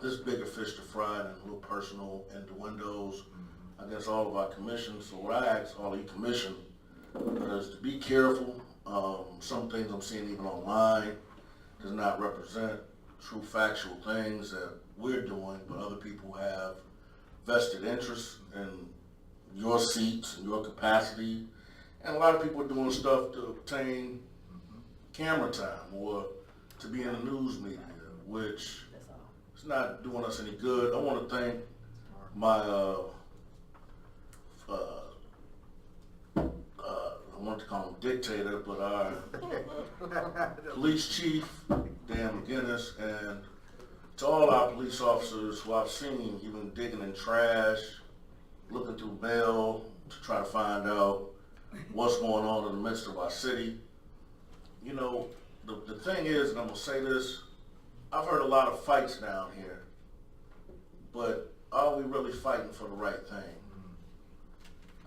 It's bigger fish to fry and a little personal innuendos against all of our commissions. So what I ask all of you commission is to be careful. Some things I'm seeing even online does not represent true factual things that we're doing, but other people have vested interest in your seats and your capacity. And a lot of people are doing stuff to obtain camera time or to be in the news media, which is not doing us any good. I want to thank my, I want to call him dictator, but our police chief, Dan McGinnis, and to all our police officers who I've seen even digging in trash, looking through mail to try to find out what's going on in the midst of our city. You know, the thing is, and I'm going to say this, I've heard a lot of fights down here, but are we really fighting for the right thing?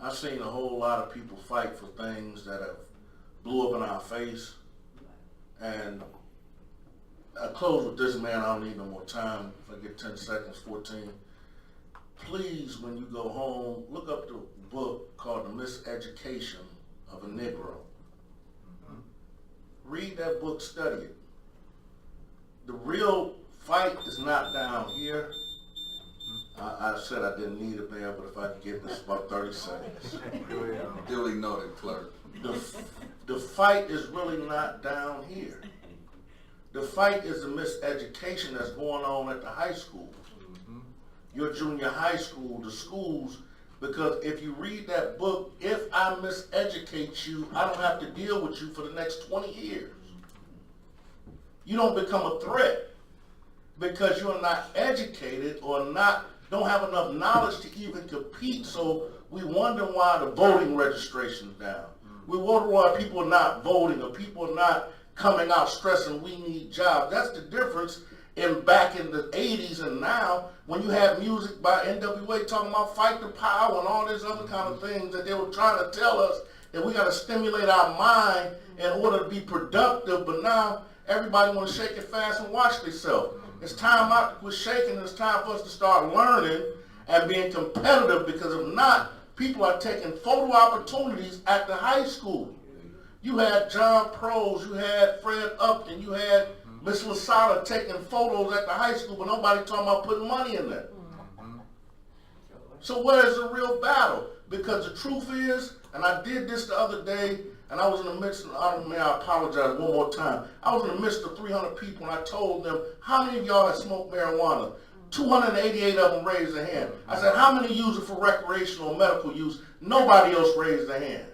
I've seen a whole lot of people fight for things that have blew up in our face, and I close with this, man. I don't need no more time. If I get 10 seconds, 14. Please, when you go home, look up the book called The Miseducation of a Negro. Read that book, study it. The real fight is not down here. I said I didn't need it there, but if I could get this about 30 seconds. Duly noted, clerk. The fight is really not down here. The fight is the miseducation that's going on at the high school. Your junior high school, the schools, because if you read that book, if I miseducate you, I don't have to deal with you for the next 20 years. You don't become a threat because you're not educated or don't have enough knowledge to even compete. So we wonder why the voting registration is down. We wonder why people are not voting or people are not coming out stressing we need jobs. That's the difference in back in the 80s and now, when you have music by NWA talking about fight the power and all these other kind of things that they were trying to tell us that we got to stimulate our mind in order to be productive, but now everybody want to shake it fast and watch themselves. It's time out to quit shaking. It's time for us to start learning and being competitive, because if not, people are taking photo opportunities at the high school. You had John Prose, you had Fred Upton, you had Miss Lasada taking photos at the high school, but nobody talking about putting money in there. So where's the real battle? Because the truth is, and I did this the other day, and I was in the midst of, I apologize one more time. I was in the midst of 300 people, and I told them, how many of y'all have smoked marijuana? 288 of them raised their hand. I said, how many use it for recreational or medical use? Nobody else raised their hand.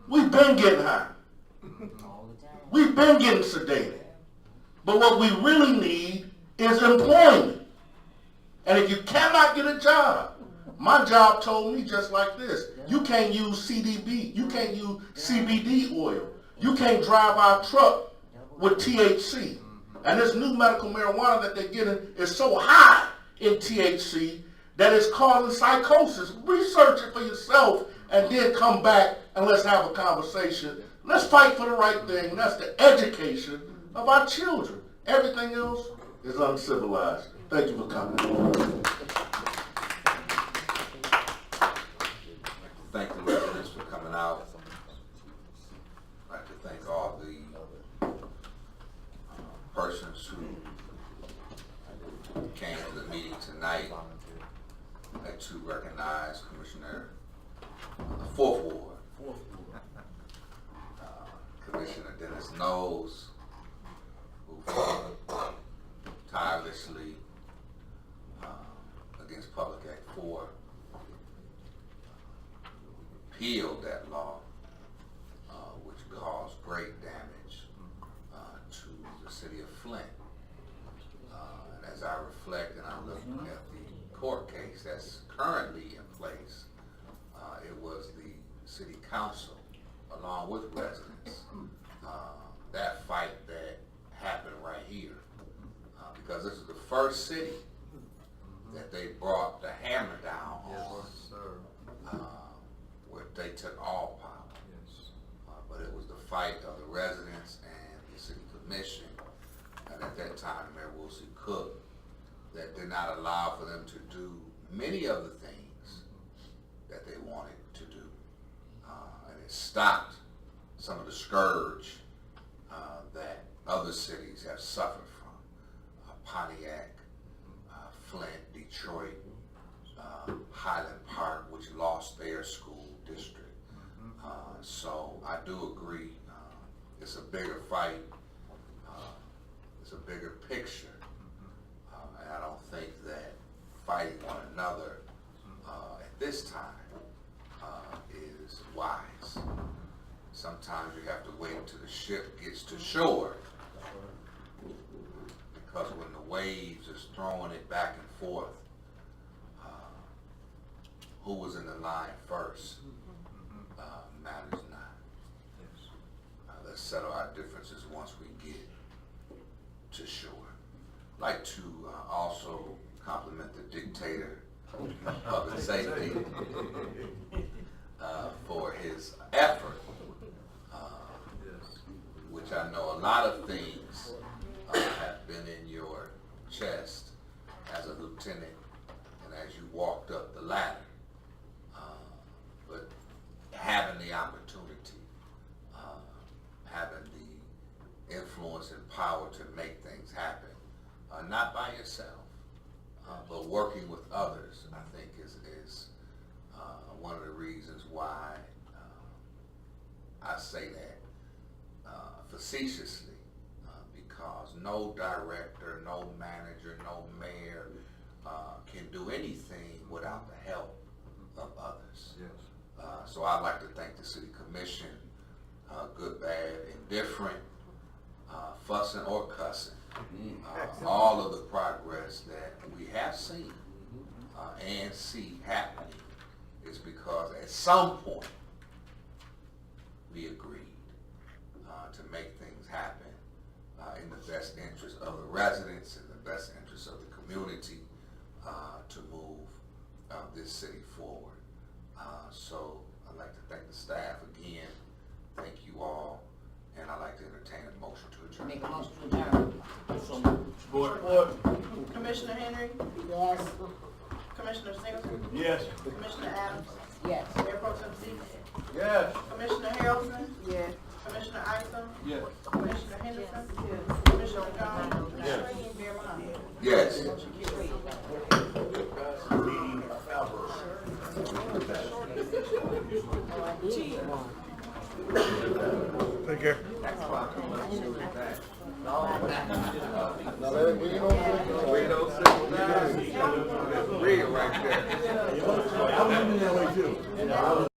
We've been getting high. We've been getting sedated. But what we really need is employment. And if you cannot get a job, my job told me just like this, you can't use CDB, you can't use CBD oil, you can't drive our truck with THC. And this new medical marijuana that they're getting is so high in THC that it's causing psychosis. Research it for yourself and then come back and let's have a conversation. Let's fight for the right thing, and that's the education of our children. Everything else is uncivilized. Thank you for coming. Thank the residents for coming out. I'd like to thank all the persons who came to the meeting tonight. I'd like to recognize Commissioner of the Fourth Ward, Commissioner Dennis Knowles, who fought tirelessly against Public Act 4, repealed that law, which caused great damage to the city of Flint. And as I reflect and I look at the court case that's currently in place, it was the city council, along with residents, that fight that happened right here. Because this is the first city that they brought the hammer down on, where they took all power. But it was the fight of the residents and the city commission, and at that time, Mayor Woolsey Cook, that did not allow for them to do many of the things that they wanted to do. And it stopped some of the scourge that other cities have suffered from. Pontiac, Flint, Detroit, Highland Park, which lost their school district. So I do agree, it's a bigger fight, it's a bigger picture, and I don't think that fighting one another at this time is wise. Sometimes you have to wait until the ship gets to shore, because when the waves is throwing it back and forth, who was in the line first matters not. Let's settle our differences once we get to shore. I'd like to also compliment the dictator of public safety for his effort, which I know a lot of things have been in your chest as a lieutenant and as you walked up the ladder. But having the opportunity, having the influence and power to make things happen, not by yourself, but working with others, I think is one of the reasons why I say that facetiously, because no director, no manager, no mayor can do anything without the help of others. So I'd like to thank the city commission, good, bad, indifferent, fussing or cussing, all of the progress that we have seen and see happening is because at some point we agreed to make things happen in the best interest of the residents, in the best interest of the community, to move this city forward. So I'd like to thank the staff again. Thank you all, and I'd like to entertain a motion to adjourn. Make a motion to adjourn. Support. Commissioner Henry, Yes. Commissioner Singleton, Yes. Commissioner Adams, Yes. Mayor Pro Tem Seaver, Yes. Commissioner Harrelson, Yes. Commissioner Isom, Yes. Commissioner Henderson, Commissioner Jones, Mayor Muhammad. Yes. Motion carries. Take care. Now let it be known. Real right there. I was thinking that way too.